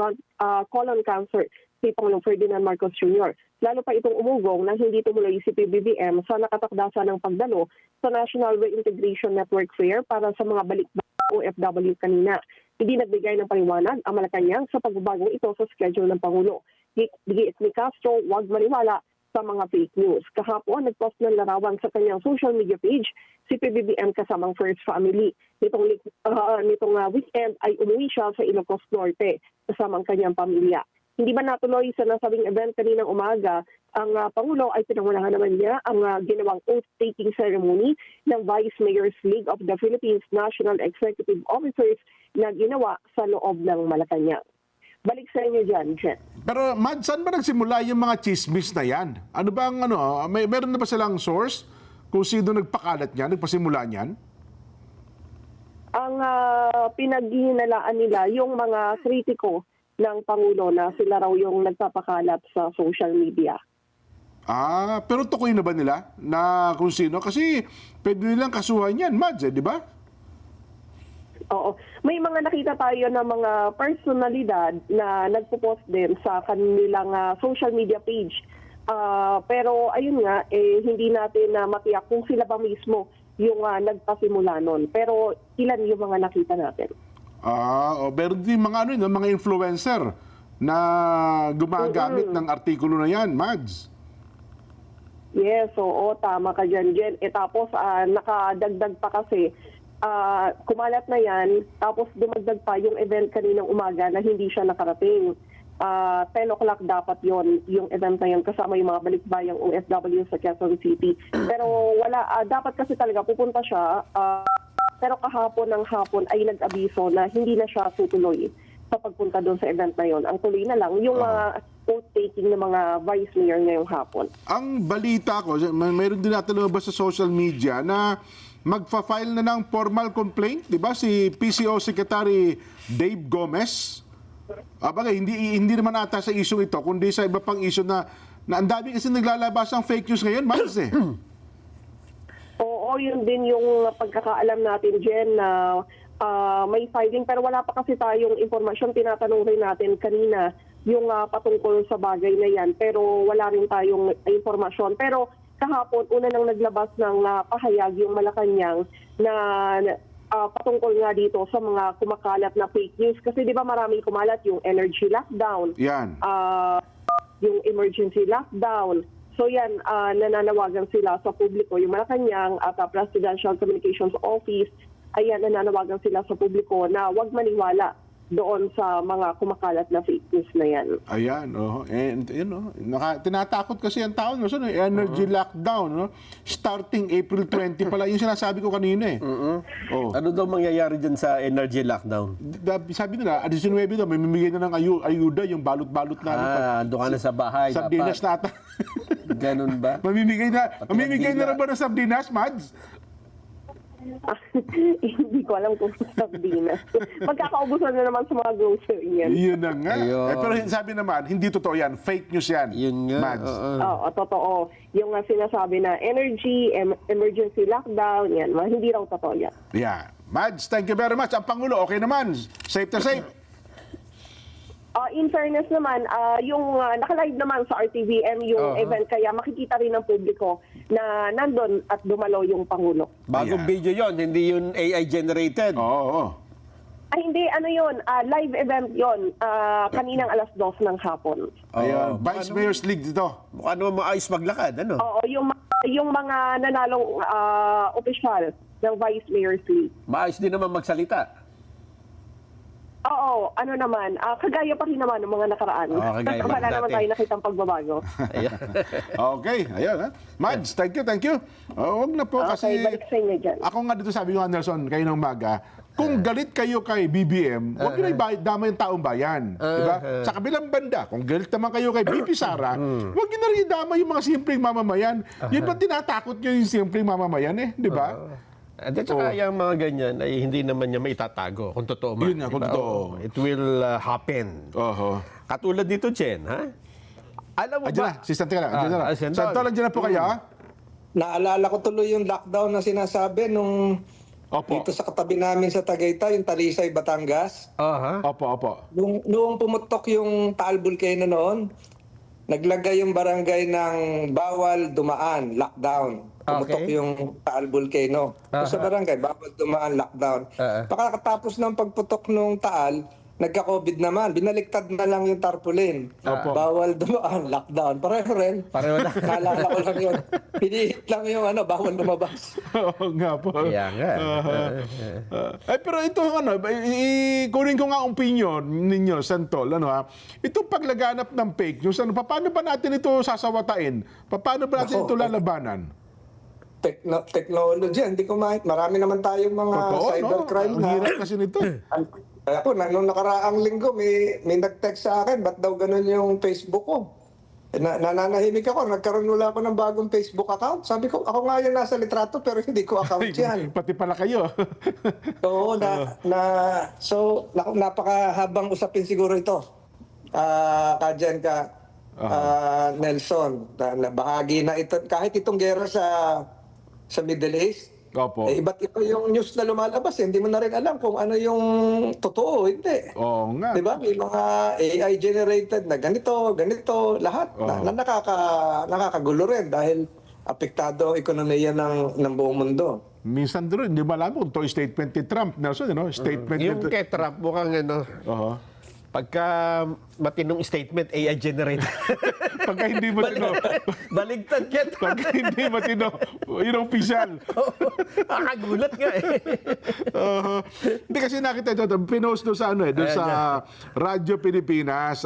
colon cancer si Pangulong Ferdinand Marcos Jr. Lalo pa itong umugong na hindi tumuloy si PBBM sa nakatakdasa ng pagdalo sa National Reintegration Network Fair para sa mga balik-balik OFW kanina. Hindi nagbigay ng paliwanag ang Malacanang sa pagbabagong ito sa schedule ng Pangulo. Giit ni Castro, huwag maniwala sa mga fake news. Kahapon, nagpost ng larawan sa kanyang social media page si PBBM kasamang First Family. Nitong weekend ay umuwi siya sa Ilocos Norte kasamang kanyang pamilya. Hindi ba natuloy sa nasabing event kaninang umaga, ang Pangulo ay pinangunahan naman niya ang ginawang oath-taking ceremony ng Vice Mayors League of the Philippines National Executive Officers na ginawa sa loob ng Malacanang. Balik sa inyo dyan, Jen. Pero Mad, saan ba nagsimula yung mga chismis na yan? Ano ba ang meron na ba silang source kung sino nagpakalat niyan, nagpasimula niyan? Ang pinaghihinalaan nila yung mga kritiko ng Pangulo na sila raw yung nagpapakalat sa social media. Pero tukoy na ba nila na kung sino? Kasi pwede nilang kasuhan yan, Mads, di ba? Oo. May mga nakita tayo na mga personalidad na nagpo-post din sa kanilang social media page. Pero ayun nga, hindi natin matiyak kung sila ba mismo yung nagpasimula nun. Pero ilan yung mga nakita natin? Pero di mga mga influencer na gumagamit ng artikulo na yan, Mads. Yes, oo, tama ka dyan, Jen. Tapos nakadagdag pa kasi, kumalat na yan, tapos dumagdag pa yung event kaninang umaga na hindi siya nakarating. 10 o'clock dapat yon yung event na yan kasama yung mga balikbayang OFW sa Quezon City. Pero wala, dapat kasi talaga pupunta siya, pero kahapon ng hapon ay nag-abiso na hindi na siya tutuloy sa pagpunta doon sa event na yon. Ang tuloy na lang yung oath-taking ng mga vice mayor ngayong hapon. Ang balita ko, mayroon din natin lumabas sa social media na magfa-file na ng formal complaint, di ba? Si PCO Secretary Dave Gomez. Hindi naman ata sa issue ito, kundi sa iba pang issue na ang dami kasi naglalabas ang fake news ngayon, Mads eh. Oo, yun din yung pagkakaalam natin, Jen, na may filing pero wala pa kasi tayong informasyon. Tinatanong rin natin kanina yung patungkol sa bagay na yan pero wala rin tayong informasyon. Pero kahapon, una nang naglabas ng pahayag yung Malacanang na patungkol nga dito sa mga kumakalat na fake news. Kasi di ba maraming kumalat yung energy lockdown, yan. yung emergency lockdown. So yan, nananawagan sila sa publiko. Yung Malacanang at Presidential Communications Office, ayan, nananawagan sila sa publiko na huwag maniwala doon sa mga kumakalat na fake news na yan. Ayan, and tinatakot kasi ang tao, no? So, energy lockdown, no? Starting April 20 pala, yung sinasabi ko kanina eh. Ano daw mangyayari dyan sa energy lockdown? Sabi nila, 19 daw, may mimigay na ng ayuda, yung balot-balot na. Doon ka na sa bahay. Sardinas na ata. Ganun ba? mamimigay na rin ba ng sardinas, Mads? Hindi ko alam kung sardinas. Magkakaubusan na naman sa mga grocery yan. Yun na nga. Ayun. Pero sabi naman, hindi totoo yan. Fake news yan. Yun nga. Mads. Oo, totoo. Yung sinasabi na energy, emergency lockdown, yan. Hindi raw totoo yan. Yeah. Mads, thank you very much. Ang Pangulo, okay naman. Safe na safe. In fairness naman, yung nakalive naman sa RTVM yung event, kaya makikita rin ng publiko na nandun at dumalo yung Pangulo. Bagong video yon, hindi yun AI generated. Oo. Ay hindi, ano yun, live event yon, kaninang alas 2 ng hapon. Ayun, Vice Mayor's League dito. Mukha naman maayos maglakad, ano? Oo, yung mga nanalong opisyal ng Vice Mayor's League. Maayos din naman magsalita. Oo, ano naman, kagaya pa rin naman ng mga nakaraan. Kagaya pa Wala naman dati. tayo nakitang pagbabago. Okay, ayun. Mads, thank you. Huwag na po kasi... Okay, balik sa inyo dyan. Ako nga dito sabi ko, Anderson, kayo ng umaga, kung galit kayo kay BBM, huwag nyo na idama yung taong bayan. Diba? Sa kabilang banda, kung galit naman kayo kay BP Sara, huwag nyo na rin idama yung mga simpleng mamamayan. Yun ba tinatakot nyo yung simpleng mamamayan eh? Diba? At saka yung mga ganyan ay hindi naman niya maitatago kung totoo man. Yun nga, kung diba? totoo. It will happen. Oho. Katulad dito, Chen, ha? Alam mo Andiyan ba? na, si Santol lang. Andiyan na. Santol. Santol, andiyan na po kayo. Naalala ko tuloy yung lockdown na sinasabi nung Opo. dito sa katabi namin sa Tagaytay, yung Talisay, Batangas. Aha. Opo. Noong pumutok yung Taal Volcano noon, naglagay yung barangay ng bawal dumaan, lockdown. Pumutok Okay. yung Taal Volcano. Sa barangay, bawal dumaan, lockdown. Pagkatapos ng pagputok ng Taal, nagka-COVID naman. Binaliktad na lang yung tarpaulin. Bawal dumaan, lockdown. Pareho rin. Pareho na. Naalala ko lang yun. Pinihit lang yung bawal lumabas. Oo nga po. Kaya nga. Pero ito, kunin ko nga ang opinion ninyo, Santol, itong paglaganap ng fake news, paano ba natin ito sasawatain? Paano ba natin ito lalabanan? Technology, hindi ko marami naman tayong mga cybercrime Ang hirap kasi nito. Kaya po, nung nakaraang linggo, may nag-text sa akin, ba't daw ganun yung Facebook ko? Nananahimik ako, nagkaroon wala ako ng bagong Facebook account. Sabi ko, ako nga yung nasa litrato, pero hindi ko account yan. Pati pala kayo. Oo, so, napakahabang usapin siguro ito. Kadyan ka, Nelson, na bahagi na ito, kahit itong gera sa Middle East, Opo. iba't iba yung news na lumalabas. Hindi mo na rin alam kung ano yung totoo, hindi. Oo nga. Di ba? May mga AI-generated na ganito, lahat na nakakagulo rin dahil apektado ang ekonomiya ng buong mundo. Minsan doon, hindi mo alam kung ito statement ni Trump, Nelson, Statement Yung kay Trump, mukhang pagka matinong statement, AI generated. Pagka hindi matino. Baligtad yan. Pagka hindi matino, yun ang official. Nakagulat nga eh. Hindi kasi nakita ito, pinost doon sa doon sa Radyo Pilipinas,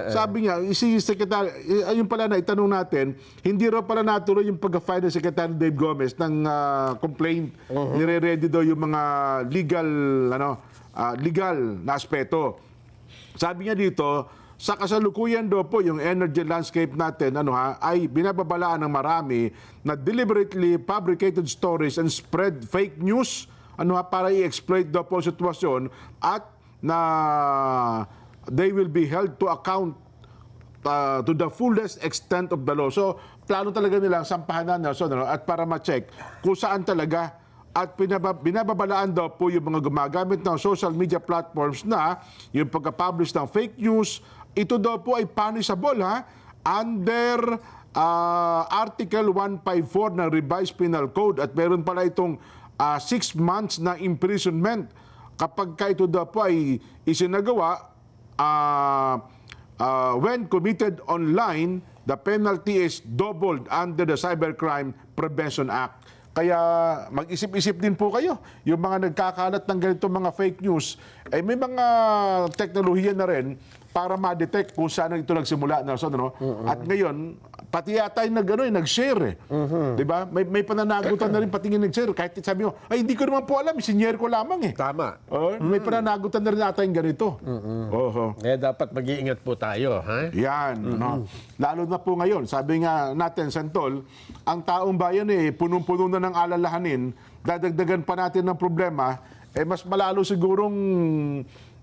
sabi niya, si Secretary, ayun pala na itanong natin, hindi raw pala natuloy yung pag-file ng Secretary Dave Gomez ng complaint. Nire-ready daw yung mga legal na aspeto. Sabi niya dito, sa kasalukuyan daw po yung energy landscape natin ay binababalaan ng marami na deliberately fabricated stories and spread fake news para i-exploit daw po sitwasyon at na they will be held to account to the fullest extent of the law. So, plano talaga nilang sampahan na at para ma-check kung saan talaga at binababalaan daw po yung mga gumagamit ng social media platforms na yung pagka-publish ng fake news, ito daw po ay punishable under Article 154 ng Revised Penal Code at meron pala itong 6 months na imprisonment kapag ito daw po ay isinagawa when committed online, the penalty is doubled under the Cybercrime Prevention Act. Kaya mag-isip-isip din po kayo. Yung mga nagkakalat ng ganitong mga fake news, ay may mga teknolohiya na rin para ma-detect kung saan ito nagsimula. At ngayon, pati yata yung nag-share. Diba? May pananagutan na rin pati yung nag-share. Kahit sabi mo, ay hindi ko naman po alam, sinyer ko lamang eh. Tama. May pananagutan na rin ata yung ganito. Kaya dapat mag-iingat po tayo. Yan. Lalo na po ngayon, sabi nga natin, Santol, ang taong bayan punong-puno na ng alalahanin, dadagdagan pa natin ng problema, mas malalo sigurong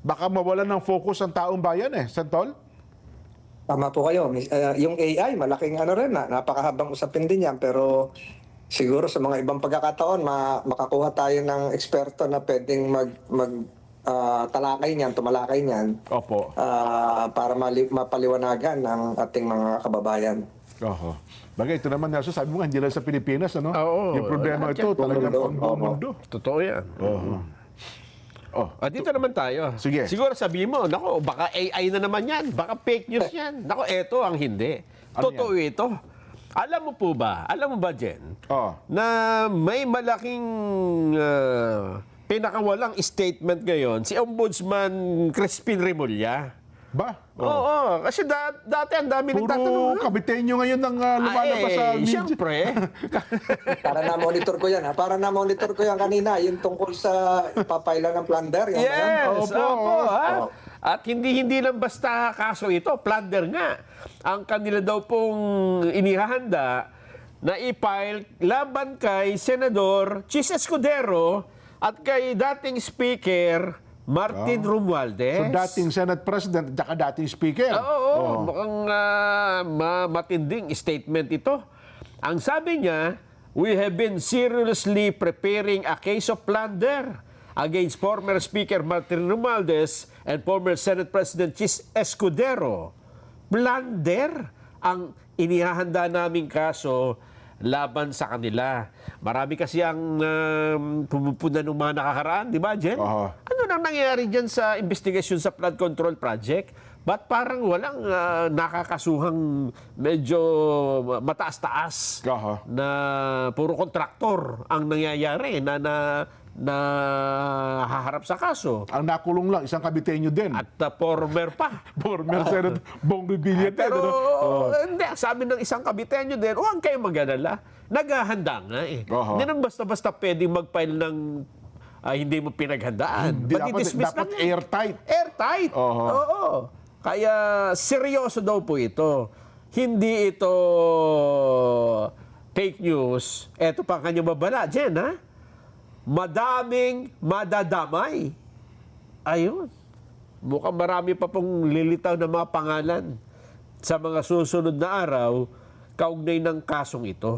baka mawalan ng focus ang taong bayan Santol? Tama po kayo. Yung AI, malaking rin napakahabang usapin din yan. Pero siguro sa mga ibang pagkakataon, makakuha tayo ng eksperto na pwedeng talakay niyan, tumalakay niyan. Opo. Para mapaliwanagan ng ating mga kababayan. Oho. Bagay, ito naman, Nelson, sabi mo nga, hindi lang sa Pilipinas, Oo. yung problema ito, talagang pang mundo. Totoo yan. Dito naman tayo. Sige. Siguro sabihin mo, nako, baka AI na naman yan. Baka fake news yan. Nako, eto ang hindi. Totoo ito. Alam mo ba, Jen, na may malaking pinakawalang statement ngayon si Ombudsman Crispin Remulla. Ba? Oo, kasi dati ang dami nagtatanong. Puro kabitenyo ngayon ang lumalabas sa media. Siyempre. Para na-monitor ko yan. Para na-monitor ko yan kanina, yung tungkol sa ipapaila ng plunder. Yan ba yan? Yes, opo. At hindi lang basta kaso ito, plunder nga. Ang kanila daw pong inihahanda na i-file laban kay Senador Chis Escudero at kay dating Speaker Martin Romualdez. So dating Senate President at saka dating Speaker. Oo, mukhang matinding statement ito. Ang sabi niya, we have been seriously preparing a case of plunder against former Speaker Martin Romualdez and former Senate President Chis Escudero. Plunder ang inihahanda naming kaso laban sa kanila. Marami kasi ang pumupunan ng mga nakakaraan, di ba, Jen? Ano nang nangyayari dyan sa investigasyon sa flood control project? Ba't parang walang nakakasuhang medyo mataas-taas na puro kontraktor ang nangyayari na haharap sa kaso? Ang nakulong lang, isang Caviteño din. At former pa. Former Senate Bong Revilla. Pero hindi, sabi ng isang Caviteño din, huwag kayong mag-alala. Naghahanda nga eh. Hindi nang basta-basta pwedeng mag-file ng hindi mo pinaghandaan. Dapat airtight. Airtight. Oo. Kaya seryoso daw po ito. Hindi ito fake news. Ito pa kanyang babala, Jen, ha? Madaming madadamay. Ayun. Mukhang marami pa pong lilitaw na mga pangalan sa mga susunod na araw kaugnay ng kasong ito.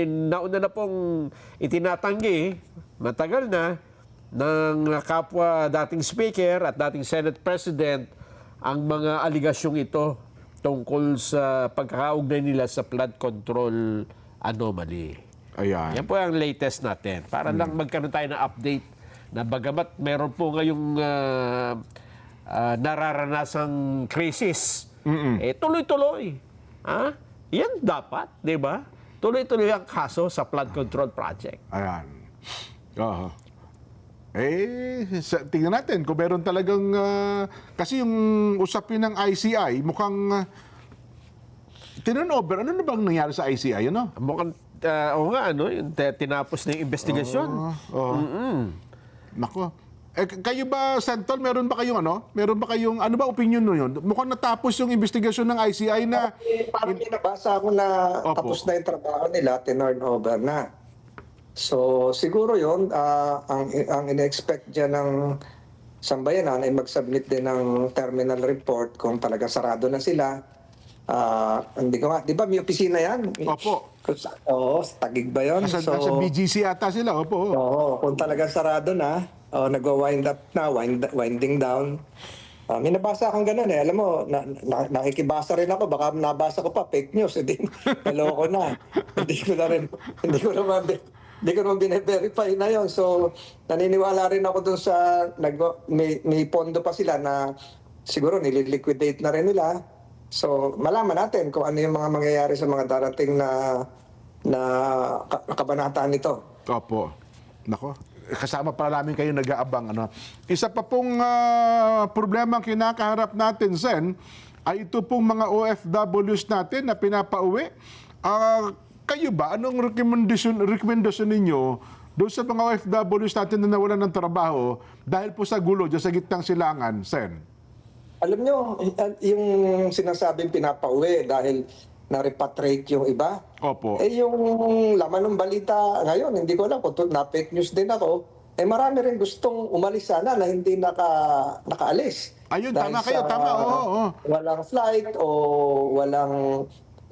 Nauna na pong itinatanggi, matagal na, ng kapwa dating Speaker at dating Senate President ang mga aligasyong ito tungkol sa pagkakaugnay nila sa flood control anomaly. Ayan. Yan po ang latest natin. Para lang magkaroon tayo ng update na bagamat meron po ngayong nararanasang krisis, tuloy-tuloy. Yan dapat, di ba? Tuloy-tuloy ang kaso sa flood control project. Ayan. Tingnan natin kung meron talagang... kasi yung usapin ng ICI, mukhang... Tinanover, ano na bang nangyari sa ICI? Ano? Mukhang, yung tinapos na yung investigasyon. Nako. Kayo ba, Santol, meron ba kayong, ano ba opinion nyo yun? Mukhang natapos yung investigasyon ng ICI na... Parang nabasa ko na tapos na yung trabaho nila, tinurn over na. So, siguro yun, ang in-expect dyan ng sambayanan ay mag-submit din ng terminal report kung talaga sarado na sila. Hindi ko nga, di ba may opisina yan? Opo. Oo, Taguig ba yun? Nasa BGC ata sila, opo. Oo, kung talaga sarado na, nagwa-wind up na, winding down. May nabasa akong ganun eh. Alam mo, nakikibasa rin ako. Baka nabasa ko pa, fake news. Naloko na. Hindi ko naman bine-verify na yon. So, naniniwala rin ako dun sa, may pondo pa sila na siguro nililiquidate na rin nila. So, malaman natin kung ano yung mga mangyayari sa mga darating na kabanata nito. Opo. Nako. Kasama pa namin kayo nag-aabang. Isa pa pong problema ang kinakaharap natin, Sen, ay ito pong mga OFWs natin na pinapauwi. Kayo ba, anong recommendation ninyo doon sa mga OFWs natin na nawalan ng trabaho dahil po sa gulo dyan sa gitnang silangan, Sen? Alam nyo, yung sinasabing pinapauwi dahil na-repatriate yung iba. Opo. Yung laman ng balita ngayon, hindi ko alam kung na-fake news din ako, marami rin gustong umalis sana na hindi nakaalis. Ayun, tama kayo, tama. Oo. Walang flight o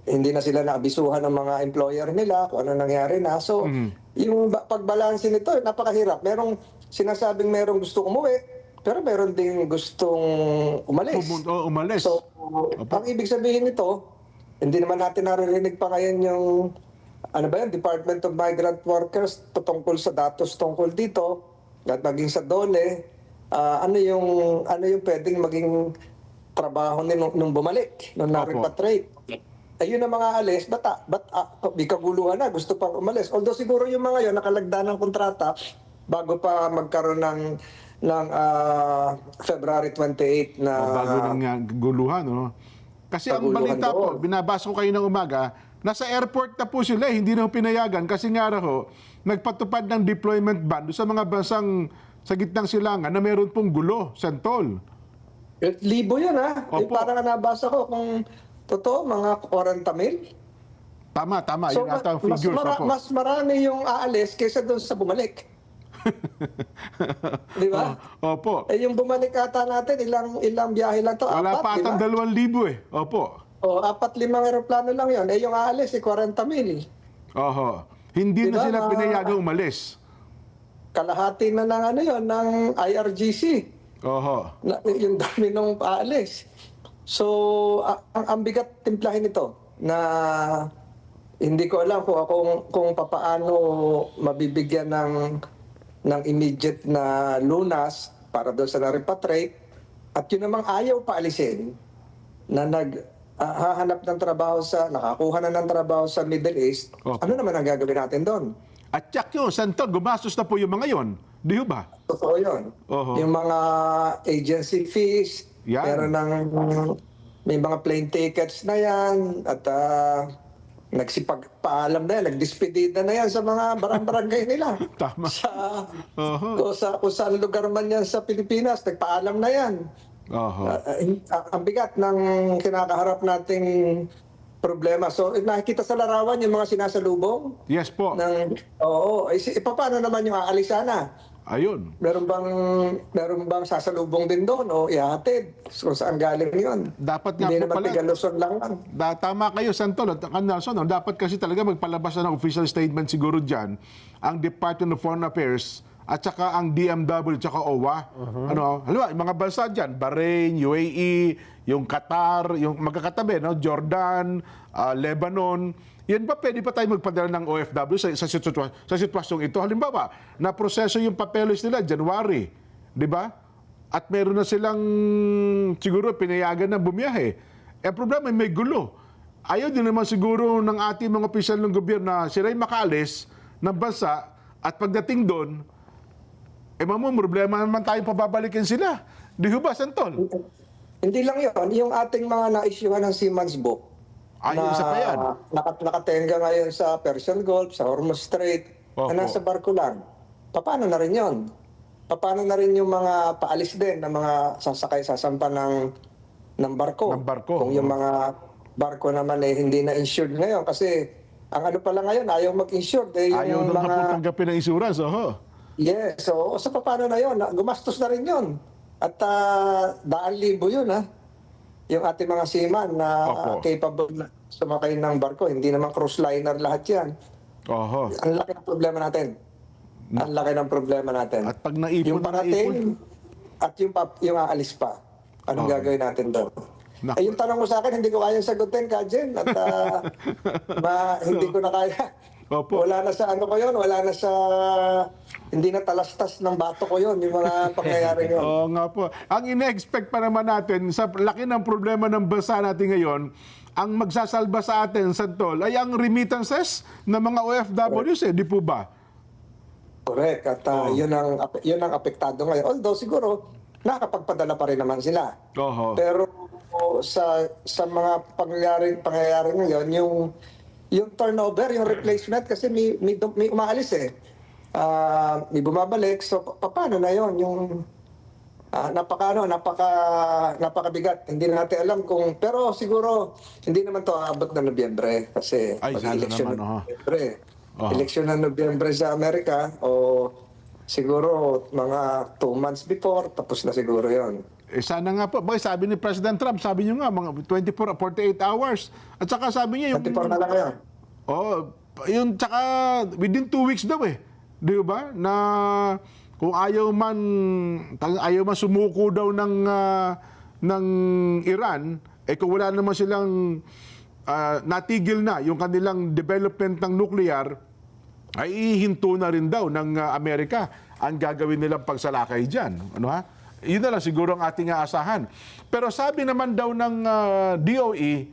hindi na sila naabisuhan ng mga employer nila kung ano nangyari na. So, yung pagbalansin nito, napakahirap. Merong sinasabing merong gusto umuwi, pero meron ding gustong umalis. Umalis. So, ang ibig sabihin nito, hindi naman natin naririnig pa ngayon yung Department of Migrant Workers tungkol sa datos tungkol dito at maging sa DOLE, ano yung pwedeng maging trabaho nung bumalik, nung na-repatriate. Ayun ang mga alis, may kaguluhan na, gusto pang umalis. Although siguro yung mga yun, nakalagda ng kontrata bago pa magkaroon ng February 28 na... bago ng guluhan, no? Kasi ang balita po, binabasa ko kayo ng umaga, nasa airport na po sila, hindi na pinayagan kasi nga raw, nagpatupad ng deployment ban doon sa mga bansang sa gitnang silangan na meron pong gulo, Santol. Libo yun, ha? Parang nabasa ko kung totoo, mga 40,000. Tama. So, yun ata ang figures. mas marami yung aalis kaysa doon sa bumalik. Di ba? Opo. Eh, yung bumalik ata natin, ilang biyahe lang to? Wala pa di ba? atang 2,000 eh. Opo. O, 4-5 aeroplano lang yun. Eh, yung aalis, 40,000. Oho. Hindi Diba, na sila pinayagang umalis. Kalahati na ng ng IRGC. Oho. Yung dami nung aalis. So, ang bigat timplahin ito na hindi ko alam kung papaano mabibigyan ng immediate na lunas para doon sa na-repatriate. At yun namang ayaw paalisin na hahanap ng trabaho nakakuha na ng trabaho sa Middle East. Opo. Ano naman ang gagawin natin doon? At tsak yun, Santol, gumastos na po yung mga yon. Di ba? Totoo yun. Oho. Yung mga agency fees, Yan. may mga plane tickets na yan, at nagsipagpaalam na yan, nagdispedida na yan sa mga barangay nila. Tama. Oho. Kung saan lugar man yan sa Pilipinas, nagpaalam na yan. Oho. Ang bigat ng kinakaharap nating problema. So, nakikita sa larawan yung mga sinasalubong. Yes po. Oo. Paano naman yung aalisa na? Ayun. Meron bang sasalubong din doon o ihatid? Kung saan galing yun? Dapat nga Hindi po naman pala. Tigaluson lang. Tama kayo, Santol at Nelson. Dapat kasi talaga magpalabas na ng official statement siguro dyan ang Department of Foreign Affairs at saka ang DMW at saka OWA. Halimbawa, yung mga bansa dyan, Bahrain, UAE, yung Qatar, yung magkakatabi, Jordan, Lebanon. Yan ba pwede pa tayo magpadala ng OFW sa sitwasyong ito? Halimbawa, na-proseso yung papeles nila January, di ba? At meron na silang siguro pinayagan na bumiyahe. Eh, problema, may gulo. Ayaw din naman siguro ng ating mga opisyal ng gobyerno na sila'y makaalis ng bansa at pagdating doon, problema naman tayong pababalikin sila. Di ba, Santol? Hindi lang yun. Yung ating mga na-issuehan ng Seaman's Book. Isa pa yan. Nakatenga ngayon sa Persian Gulf, sa Hormuz Strait, Opo. na nasa barko lang. Paano na rin yun? Paano na rin yung mga paalis din, na mga sasampa ng barko? Ng barko. Kung yung mga barko naman hindi na insured ngayon. Kasi ang ano pala ngayon, ayaw mag-insured. Ayaw nang tanggapin ng insurance. Oho. Yes, so paano na yun? Gumastos na rin yun. At 100,000 yun, ha? Yung ating mga seaman na capable na sumakay ng barko. Hindi naman cruise liner lahat yan. Oho. Ang laki ng problema natin. Ang laki ng problema natin. At pag naipon yung parating at yung aalis pa. Anong gagawin natin doon? Naku. Yung tanong mo sa akin, hindi ko kayang sagutin, Kajen. At hindi ko na kaya. Opo. Wala na sa wala na sa, hindi na talastas ng bato ko yun, yung mga pangyayari yun. Oo nga po. Ang ine-expect pa naman natin, sa laki ng problema ng bansa natin ngayon, ang magsasalba sa atin, Santol, ay ang remittances ng mga OFWs, di po ba? Correct. At yun ang apektado ngayon. Although siguro, nakakapagpadala pa rin naman sila. Oho. Pero sa mga pangyayari ngayon, yung turnover, yung replacement, kasi may umaalis may bumabalik. So, paano na yon? Yung napakabigat. Hindi natin alam pero siguro, hindi naman to aabot na Nobyembre. Kasi mag-eleksyon na Nobyembre. Eleksyon na Nobyembre sa Amerika, o siguro mga 2 months before, tapos na siguro yon. Sana nga po. Sabi ni President Trump, sabi niyo nga, mga 48 hours. At saka sabi niya, 24 na lang ngayon. Yung tsaka within 2 weeks daw Di ba? Na kung ayaw man sumuko daw ng Iran, kung wala naman silang natigil na yung kanilang development ng nuclear, ay ihinto na rin daw ng Amerika ang gagawin nilang pagsalakay dyan. Ano ha? Yun na lang siguro ang ating aasahan. Pero sabi naman daw ng DOE,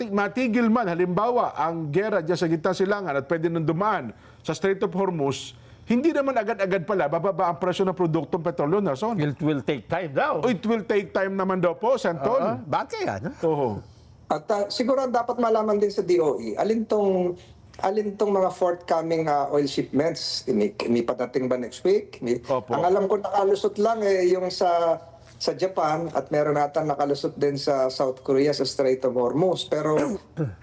matigil man, halimbawa, ang gera dyan sa gitna silangan at pwede nang dumaan sa Strait of Hormuz, hindi naman agad-agad pala bababa ang presyo ng produktong petrolyo, Nelson. It will take time daw. It will take time naman daw po, Santol. Bakit yan? Oho. At siguro dapat malaman din sa DOE, alin tong mga forthcoming oil shipments, may padating ba next week? Opo. Ang alam ko nakalusot lang yung sa Japan, at meron ata nakalusot din sa South Korea sa Strait of Hormuz. Pero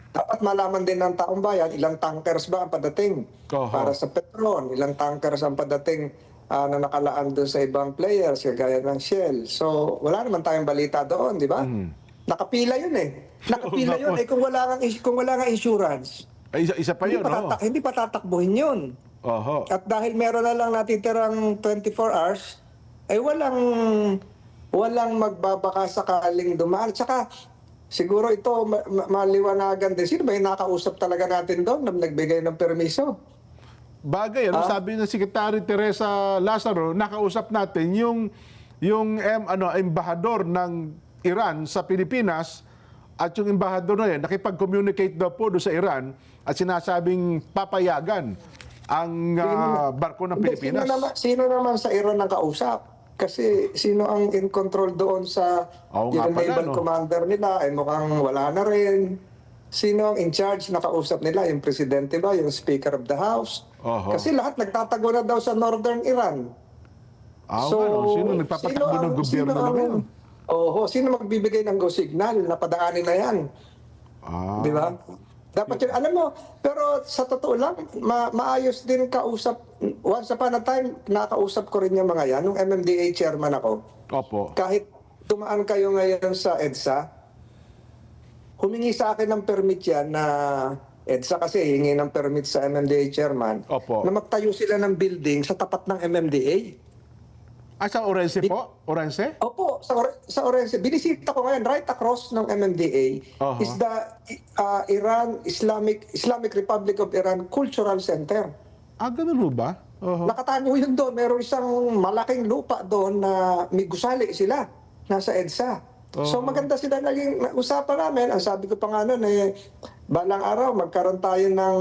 dapat malaman din ng taong bayan, ilang tankers ba ang padating Oho. para sa Petron, ilang tankers ang padating na nakalaan doon sa ibang players, kagaya ng Shell. So, wala naman tayong balita doon, di ba? Nakapila yun eh. Nakapila yun eh. Kung wala nga insurance, Ay, isa pa yun, no? hindi pa tatakbuhin yun. Oho. At dahil meron na lang natitirang 24 hours, ay walang magbabaka sakaling dumaan. Tsaka, siguro ito maliwanagan din. Sino ba yung nakausap talaga natin doon na nagbigay ng permiso? Bagay, sabi ng Secretary Teresa Lazaro, nakausap natin yung embahador ng Iran sa Pilipinas, at yung embahador na yan, nakipag-communicate daw po doon sa Iran at sinasabing papayagan ang barko ng Pilipinas. Sino naman sa Iran ang kausap? Kasi sino ang in control doon sa Oo nga yung pala, naval no? commander nila? Ay mukhang wala na rin. Sino ang in charge na kausap nila? Yung presidente ba? Yung speaker of the house? Oho. Kasi lahat nagtatago na daw sa northern Iran. Sino nagpapatakbo ng gobyerno naman? Sino magbibigay ng go signal na padaanin na yan? Di ba? Dapat yun. Alam mo, pero sa totoo lang, maayos din kausap. Once upon a time, nakausap ko rin yung mga yan. Nung MMDA chairman ako. Opo. Kahit tumaan kayo ngayon sa EDSA, humingi sa akin ng permit yan na EDSA kasi hingi ng permit sa MMDA chairman. Opo. Na magtayo sila ng building sa tapat ng MMDA. Sa Orense po? Orense? Opo, sa Orense. Binisita ko ngayon, right across ng MMDA Oho. is the Islamic Republic of Iran Cultural Center. Ganun ho ba? Oho. Nakatago yun doon. Meron isang malaking lupa doon na may gusali sila. Nasa EDSA. So maganda sila naging usapan namin. Ang sabi ko pa nga noon balang araw magkaroon tayo ng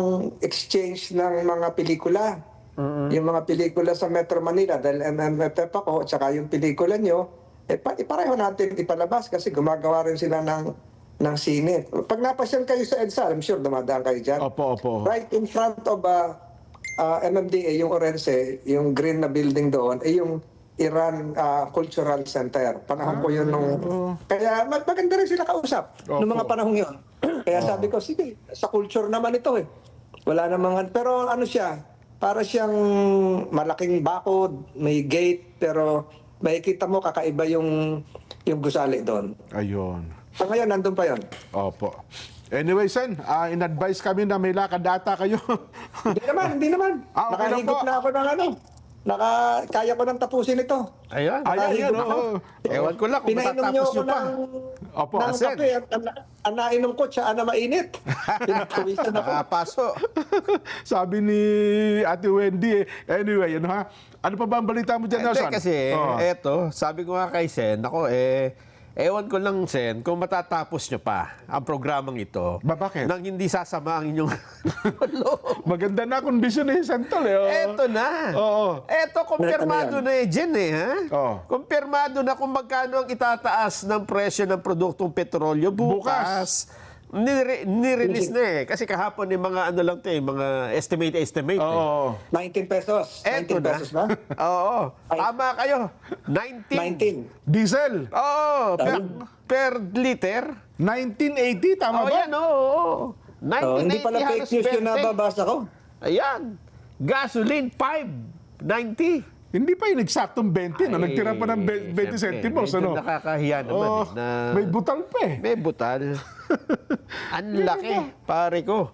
exchange ng mga pelikula. Yung mga pelikula sa Metro Manila dahil MMFF ako at saka yung pelikula nyo, ipareho natin ipalabas kasi gumagawa rin sila ng sine. Pag napasyal kayo sa EDSA, I'm sure dumadaan kayo dyan. Opo. Right in front of MMDA, yung Orense, yung green na building doon, yung Iran Cultural Center. Panahon ko yun nung... Kaya maganda rin sila kausap nung mga panahon yun. Kaya sabi ko, sige, sa culture naman ito eh. Wala namang... Pero ano siya, para siyang malaking bakod, may gate, pero makikita mo kakaiba yung gusali doon. Ayun. So ngayon, nandun pa yun. Opo. Anyway, Sen, in-advise kami na may lakad data kayo. Hindi naman. Okay lang Nakahigop po. na ako ng kaya ko nang tapusin ito. Ayan. Ayan, Nakahigop ako. Ewan ko lang kung Pinainom niyo matatapos ako nyo pa. Opo, ng Asen. kape. Ang nainom ko, tsaka na mainit. Pinapawisan ako. Paso. Sabi ni Ate Wendy anyway, ano pa ba ang balita mo dyan, Hindi Nelson? kasi, eto, sabi ko nga kay Sen, ewan ko lang, Sen, kung matatapos nyo pa ang programang ito. Bakit? Nang hindi sasama ang inyong loob. Maganda na kondisyon ni Santol Eto na. Oo. Eto, kumpirmado na Jen ha? Oo. Kumpirmado na kung magkano ang itataas ng presyo ng produktong petrolyo bukas. Nirelease na Kasi kahapon yung mga ano lang to mga estimate. Oo. 19 pesos. 19 Eto na. pesos ba? Oo. Ay. Tama kayo. 19. 19. Diesel, Oo. Per liter. 1980, tama ba? Yan, oo. 1980 Hindi pala fake halos news yung 20. nababasa ko. Ayan. Gasoline, 5.90. Hindi pa yung eksaktong 20, no? Nagtira pa ng 20 centimos, Medyo ano? nakakahiya naman na May butal pa eh. may butal. Ang laki, pare ko.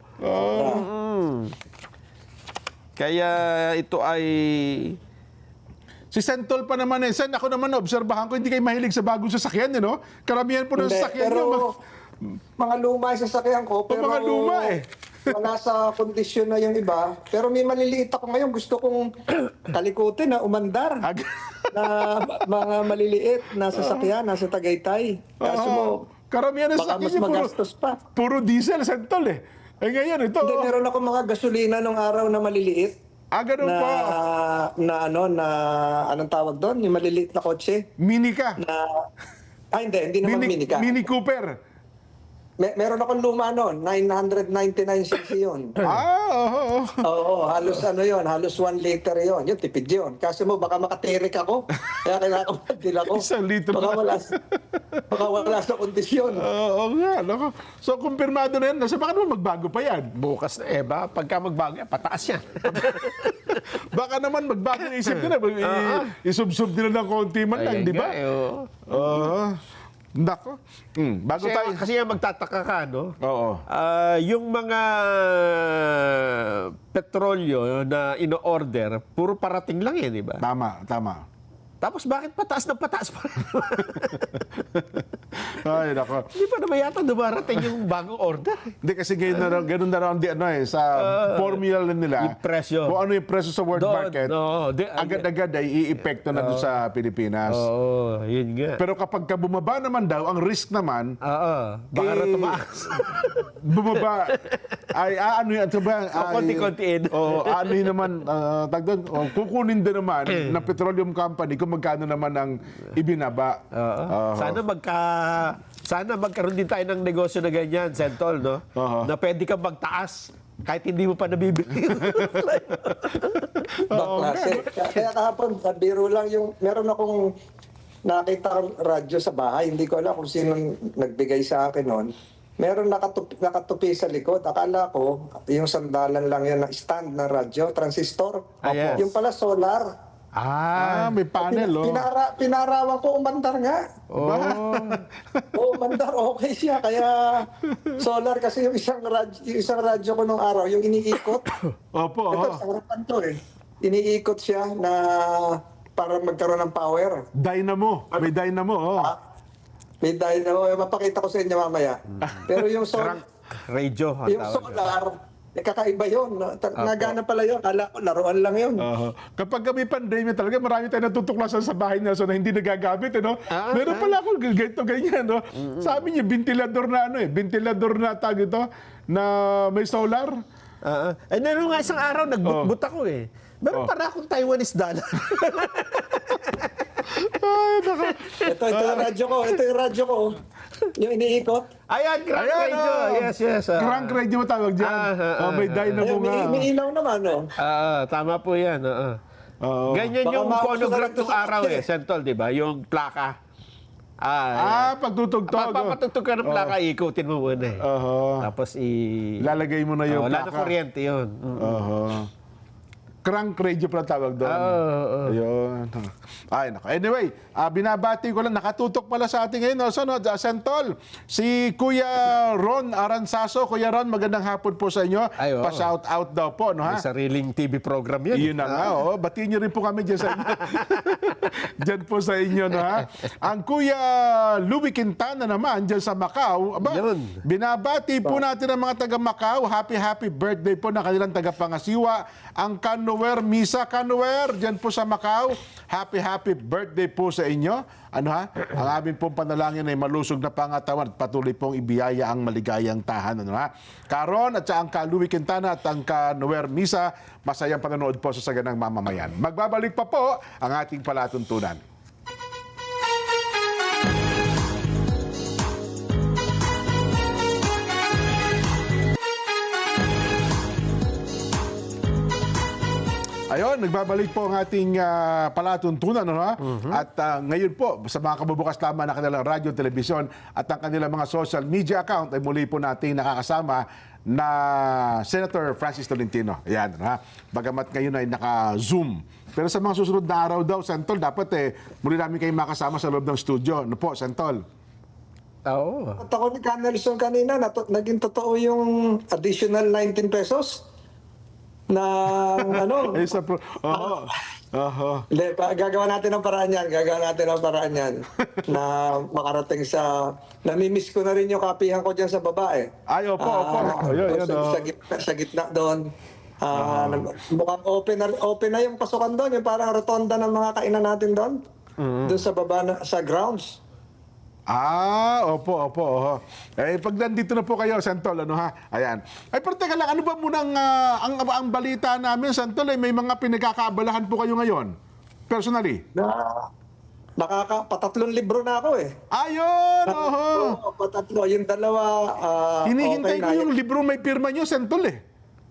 Kaya ito ay... Si Santol pa naman Sen, ako naman obserbahan ko, hindi kayo mahilig sa bagong sasakyan, no? Karamihan po ng Hindi, sasakyan pero nyo. mga luma yung sasakyan ko. Pero mga luma wala sa kondisyon na yung iba. Pero may maliliit ako ngayon. Gusto kong kalikutin na umandar. Na mga maliliit na sasakyan, nasa Tagaytay. Kaso mo, Karamihan ng baka sasakyan mas nyo, magastos pa. puro diesel, Santol eh. Ngayon, ito. Hindi, meron ako mga gasolina nung araw na maliliit. Ganun Na, pa. anong tawag doon? Yung maliliit na kotse. Mini ka. Hindi naman mini ka. Mini Cooper. meron akong luma noon, 999cc yun. Oo, halos yun, halos 1 liter yun. Yun, tipid yun. Kasi mo, baka makatirik ako. Kaya kailangan din ako. 1 liter. Baka wala sa kondisyon. Oo nga. Nako. So, kumpirmado na yan. Baka naman magbago pa yan. Bukas na ba? Pagka magbago yan, pataas yan. Baka naman magbago yung isip nila. Isubsub nila ng konti man lang, di ba? Nako. Bago tayo. Kasi yan magtataka ka, no? Oo. Yung mga petrolyo na ino-order, puro parating lang yan, di ba? Tama. Tapos bakit pataas na pataas pa rin? Ay, nako. Hindi pa naman yata dumarating yung bagong order. Hindi kasi ganun na raw sa formula nila. Yung presyo. Kung ano yung presyo sa world Doon, market, no, agad-agad ay iipekto na doon sa Pilipinas. Oo, yun nga. Pero kapag bumaba naman daw, ang risk naman, Baka na tumaas. bumaba, ay ano yan, Konti-kontiin. ano yun naman, kukunin din naman ng petroleum company kung magkano naman ang ibinaba. Sana magkaroon din tayo ng negosyo na ganyan, Sentol, no? Na pwede kang magtaas kahit hindi mo pa nabibili. Baklase. Kaya kahapon, biro lang yung, meron akong nakita radyo sa bahay. Hindi ko alam kung sino nagbigay sa akin noon. Meron nakatupi sa likod. Akala ko, yung sandalan lang yun, stand na radyo, transistor. Yes. Yung pala solar. May panel, Pinarawan ko, umandar nga. Umandar, okay siya. Kaya solar kasi yung isang radyo ko nung araw, yung iniikot. Ito, sa harapan to iniikot siya na para magkaroon ng power. Dynamo. May dynamo, May dynamo. Mapakita ko sa inyo mamaya. Pero yung Radio. yung solar, kakaiba yun. Nagana pala yun. Kala ko, laruan lang yun. Kapag kami pandemya talaga, marami tayong natutuklasan sa bahay na so na hindi nagagamit, Meron pala ako ganito, ganyan, Sabi niya, ventilador na tag ito, na may solar. Meron nga isang araw, nagbutbut ako Meron para akong Taiwanese dollar. Ito yung radyo ko. Ito yung radyo ko. Yung iniikot. Ayan, crank radio. Yes. Crank radio mo tawag dyan. May dynamo nga. May ilaw naman, Tama po yan. Ganyan Baka yung maubos phonograph na rin ng araw Sentol, di ba? Yung plaka. Pagtutugtog. Papatugtog ka ng plaka, ikutin mo muna Tapos lalagay mo na yung wala plaka. na kuryente yun. Crank radio pala tawag doon. Ayun. Ay, nako. Anyway, binabati ko lang, nakatutok pala sa ating ngayon. Sentol, si Kuya Ron Aranzaso. Kuya Ron, magandang hapon po sa inyo. Pa-shout out daw po, no ha? May sariling TV program yan. Yun na nga, batiin niyo rin po kami dyan sa inyo. Dyan po sa inyo, no ha? Ang Kuya Louie Quintana naman, dyan sa Macau. Binabati po natin ang mga taga Macau. Happy birthday po na kanilang tagapangasiwa. Ang Kanuwer Misa Kanuwer, dyan po sa Macau. Happy birthday po sa inyo. Ang aming pong panalangin ay malusog na pangatawan at patuloy pong ibiyaya ang maligayang tahanan. Karon at ang Louie Quintana at ang Kanuwer Misa, masayang panonood po sa Saganang Mamamayan. Magbabalik pa po ang ating palatuntunan. Ayun, nagbabalik po ang ating palatuntunan. At ngayon po, sa mga kabubukas lamang na kanilang radyo, telebisyon at ang kanilang mga social media account, ay muli po nating nakakasama na Senator Francis Tolentino. Ayan, bagamat ngayon ay naka-Zoom. Pero sa mga susunod na araw daw, Sentol, dapat muli namin kayong makasama sa loob ng studio. Ano po, Sentol? At ako ni Canelson kanina, naging totoo yung additional 19 pesos. Na gagawa natin ng paraan yan. Na makarating sa... Namimiss ko na rin yung kapihan ko dyan sa babae. Opo. Sa gitna doon. Mukhang open na yung pasukan doon. Yung parang rotonda ng mga kainan natin doon. Doon sa baba, sa grounds. Opo. Pag nandito na po kayo, Sentol, Ayan. Pero teka lang, ano ba munang ang balita namin, Sentol, may mga pinagkakaabalahan po kayo ngayon? Personally? Patatlong libro na ako eh. Ayun! Oho. Oo, patatlo. Yung dalawa, Hinihintay okay ko na. yung libro may pirma nyo, Sentol eh.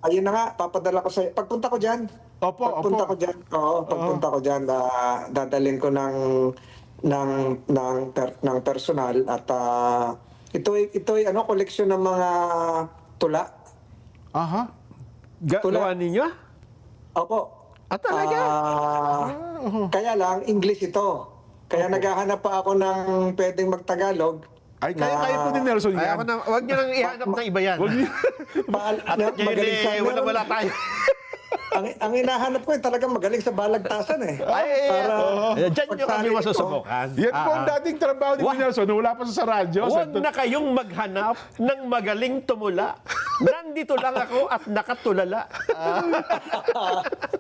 Ayun na nga, papadala ko sa'yo. Pagpunta ko dyan. Opo, Pagpunta opo. ko dyan. Oo, pagpunta ko dyan, dadalhin ko ng personal at ito'y koleksyon ng mga tula. Aha. Gawa ninyo? Opo. Talaga? Kaya lang, English ito. Kaya naghahanap pa ako ng pwedeng magtagalog. Ay, kaya po ni Nelson Ay, yan. ako na, wag nyo nang ihanap ng iba yan. At Magaling sa wala tayo. ang hinahanap ko talagang magaling sa balagtasan eh. Diyan nyo kami masusubukan. Yan po ang dating trabaho ni Nelson nung wala pa sa radyo. Huwag Sentol. na kayong maghanap ng magaling tumula. Nandito lang ako at nakatulala.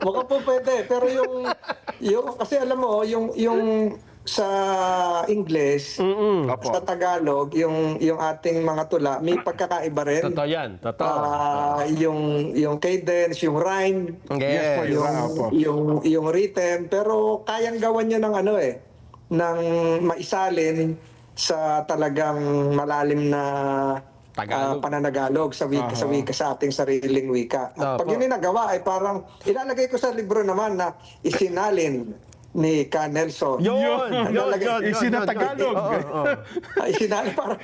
Baka po pwede. Pero yung kasi alam mo, yung sa English, Opo. sa Tagalog, yung ating mga tula, may pagkakaiba rin. Totoo yan. Totoo. Yung cadence, yung rhyme, Yes po, Yes. Opo. yung rhythm, pero kayang gawan niya ng ng maisalin sa talagang malalim na Tagalog. pananagalog sa wika sa ating sariling wika. At pag Opo. yun yung nagawa ay parang ilalagay ko sa libro naman na isinalin ni Ka Nelson. Yun. Isinatagalog. Isinalin para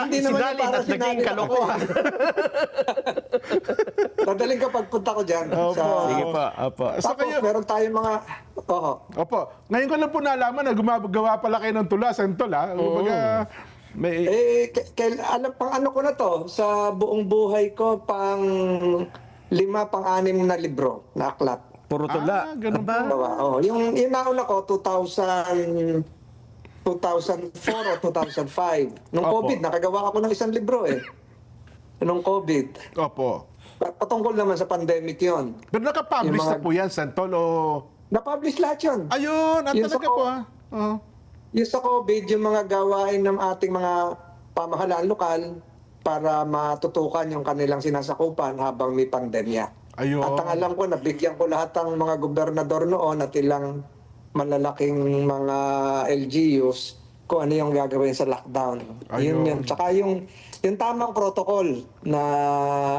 hindi naman Sinalin para at naging sinalin ako. kalokohan. Dadaling ka pagpunta ko dyan. Sige pa. Opo. Tapos meron tayong mga Opo. Ngayon ko lang po nalaman na gumagawa pala kayo ng tula, Sentol ha. Kumbaga, may... pang ano ko na to, sa buong buhay ko, pang 5, pang-6 na libro na aklat. Puro tula. ganun ba? Yung nauna ko, 2004 o 2005. Nung Opo. COVID, nakagawa ako ng isang libro eh. Nung COVID. Opo. Patungkol naman sa pandemic yon. Pero nakapublish Yung na mga- po yan, Sentol, o... Na-publish lahat yun. Ayun, at Yung talaga sa- po ha. Oo. Yung sa COVID, yung mga gawain ng ating mga pamahalaan lokal para matutukan yung kanilang sinasakupan habang may pandemya. Ayun. At ang alam ko, nabigyan ko lahat ng mga gobernador noon at ilang malalaking mga LGUs kung ano yung gagawin sa lockdown. Ayun. Yun. Tsaka yung tamang protocol na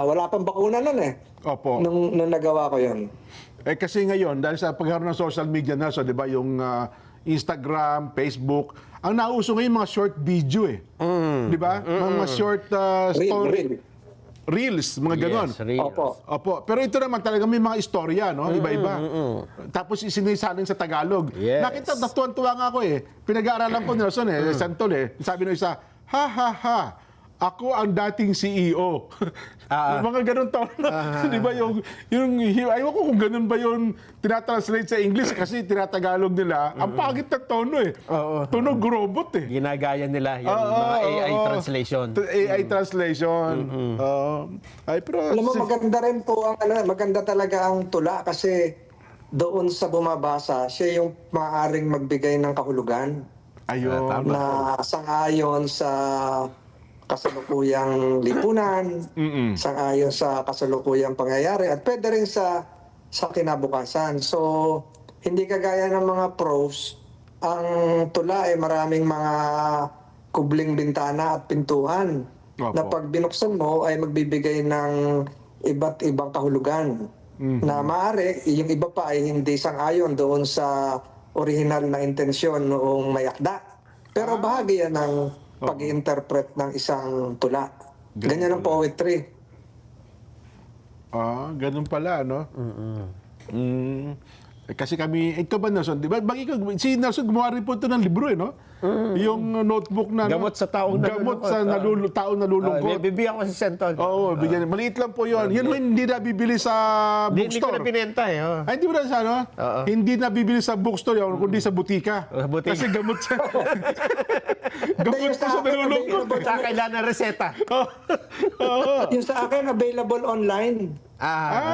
wala pang bakuna nun eh. Opo. Nung nagawa ko yun. Kasi ngayon, dahil sa pagkaroon ng social media na, so, di ba, yung Instagram, Facebook, ang nauso ngayon mga short video eh. Di ba? Mga short story. Reels, mga ganon. Yes, real. Opo. Pero ito naman talaga may mga istorya, no? Iba-iba. Tapos isinisalin sa Tagalog. Yes. Nakita, natuwan-tuwa nga ako eh. Pinag-aaralan ko Nelson Santol eh. Sabi nung isa, ha ha ha, ako ang dating CEO. Mga ganun tono. Di ba yung, ayaw ko kung ganun ba yung tinatranslate sa English kasi tinatagalog nila. Ang pagit na tono eh. Tunog robot eh. Ginagaya nila yung mga AI translation. AI translation. Ay, pero... Alam mo, maganda rin po maganda talaga ang tula kasi doon sa bumabasa, siya yung maaaring magbigay ng kahulugan Ayun. na sangayon sa kasalukuyang lipunan, sangayon sa kasalukuyang pangyayari at pwede rin sa kinabukasan. So, hindi kagaya ng mga prose, ang tula ay maraming mga kubling bintana at pintuan Opo. na pag binuksan mo ay magbibigay ng iba't ibang kahulugan na maaari, yung iba pa ay hindi sang-ayon doon sa original na intensyon noong may akda. Pero bahagi yan ng pag-interpret ng isang tula. Ganyan ang poetry. Ganun pala, no? Kasi kami, ikaw ba Nelson, di ba? Si Nelson gumawa rin po ito ng libro, no? Yung notebook na... Gamot sa taong Gamot sa taong May nalulungkot. bibigyan ko si Sentol. Oo, bigyan. Maliit lang po yun. Yun hindi nabibili sa Hindi ko na bookstore. binenta eh. Ay, hindi mo na sa ano? Hindi nabibili sa bookstore yun, kundi sa butika. Butika. Kasi gamot sa... gamot po sa nalulungkot. Saka kailangan ng reseta. Yung sa akin, available online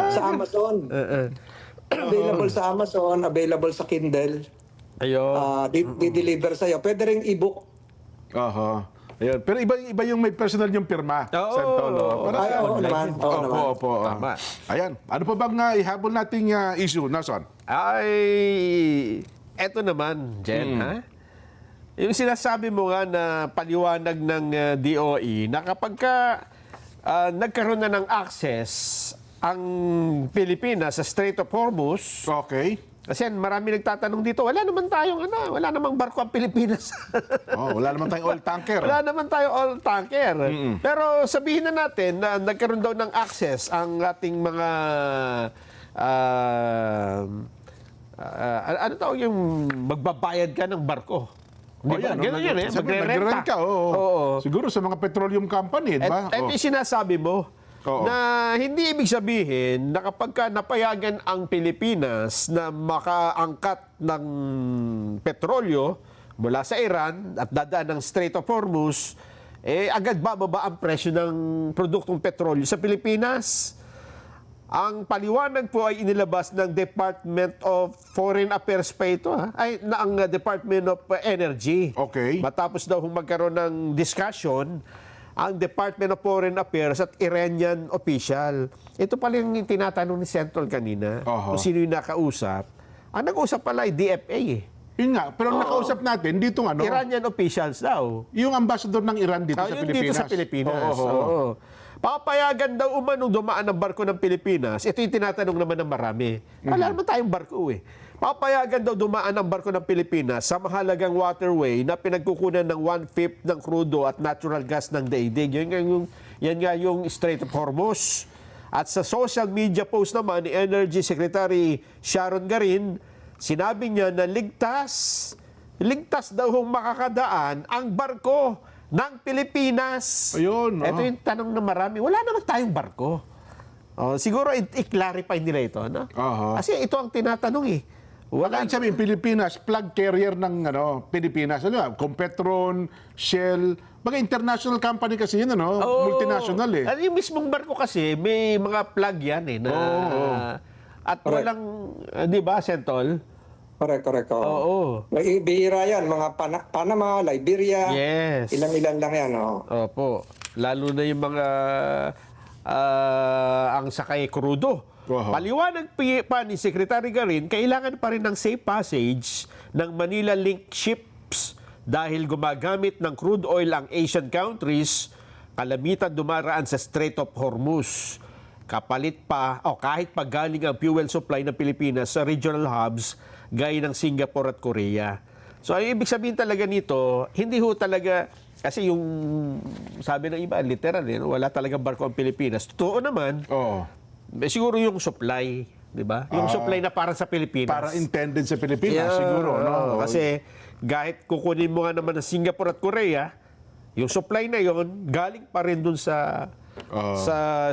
sa Amazon. Available sa Amazon, available sa Kindle. Ayun. Di-deliver sa'yo. Pwede rin e-book. Aha. Ayun. Pero iba yung may personal yung pirma. Oo. Santolo. Oo naman. Oo naman. Opo. Tama. Ayan. Ano pa bang ihabol nating issue, Nelson? Ay, eto naman, Jen, ha? yung sinasabi mo nga na paliwanag ng DOE na kapag nagkaroon na ng access ang Pilipinas sa Strait of Hormuz, Okay. kasi marami nagtatanong dito, wala naman namang barko ang Pilipinas. Wala naman tayong oil tanker. Wala naman tayong oil tanker. Pero sabihin na natin na nagkaroon daw ng access ang ating mga ano tawag yung magbabayad ka ng barko. Di ba? Ganun yan eh. Magre-rent ka. Oo. Siguro sa mga petroleum company, di ba? At sinasabi mo na hindi ibig sabihin na kapag napayagan ang Pilipinas na makaangkat ng petrolyo mula sa Iran at dadaan ng Strait of Hormuz, agad bababa ang presyo ng produktong petrolyo sa Pilipinas. Ang paliwanag po ay inilabas ng Department of Foreign Affairs pa ito, ang Department of Energy. Okay. Matapos daw magkaroon ng discussion ang Department of Foreign Affairs at Iranian official. Ito pala yung tinatanong ni Central kanina, kung sino yung nakausap. Ang nag-usap pala ay DFA eh. Yun nga, pero nakausap natin dito Iranian officials daw. yung ambassador ng Iran dito sa Yun Pilipinas. dito sa Pilipinas. Oo. Papayagan daw umanong dumaan ng barko ng Pilipinas. Ito yung tinatanong naman ng marami. Wala naman tayong barko eh. Papayagan daw dumaan ang barko ng Pilipinas sa mahalagang waterway na pinagkukunan ng 1/5 ng krudo at natural gas ng daigdig. Yan nga yung Strait of Hormuz. At sa social media post naman ni Energy Secretary Sharon Garin, sinabi niya na ligtas daw makakadaan ang barko ng Pilipinas. Ayun. Ito yung tanong ng marami. Wala naman tayong barko. Siguro i-clarify nila ito. No? Kasi ito ang tinatanong eh. Wala sabihin, Pilipinas, flag carrier ng Pilipinas. Competron, Shell, mga international company kasi yun, multinational eh. Yung mismong barko kasi, may mga flag yan eh. At walang, di ba, Sentol? Correct. Oo. May bihira yan, mga Panama, Liberia. Yes. Ilan-ilan lang yan. Opo. Lalo na yung mga ang sakay krudo. Paliwanag pa ni Secretary Garin, kailangan pa rin ng safe passage ng Manila Link ships dahil gumagamit ng crude oil ang Asian countries, kalamitan dumaraan sa Strait of Hormuz. Kapalit pa, kahit pa galing ang fuel supply ng Pilipinas sa regional hubs gaya ng Singapore at Korea. So, ang ibig sabihin talaga nito, hindi ho talaga, kasi yung sabi ng iba, literal, wala talagang barko ang Pilipinas. Totoo naman, siguro yung supply, di ba? Yung supply na para sa Pilipinas. Para intended sa Pilipinas, siguro. Kasi kahit kukunin mo nga naman ng Singapore at Korea, yung supply na yon galing pa rin dun sa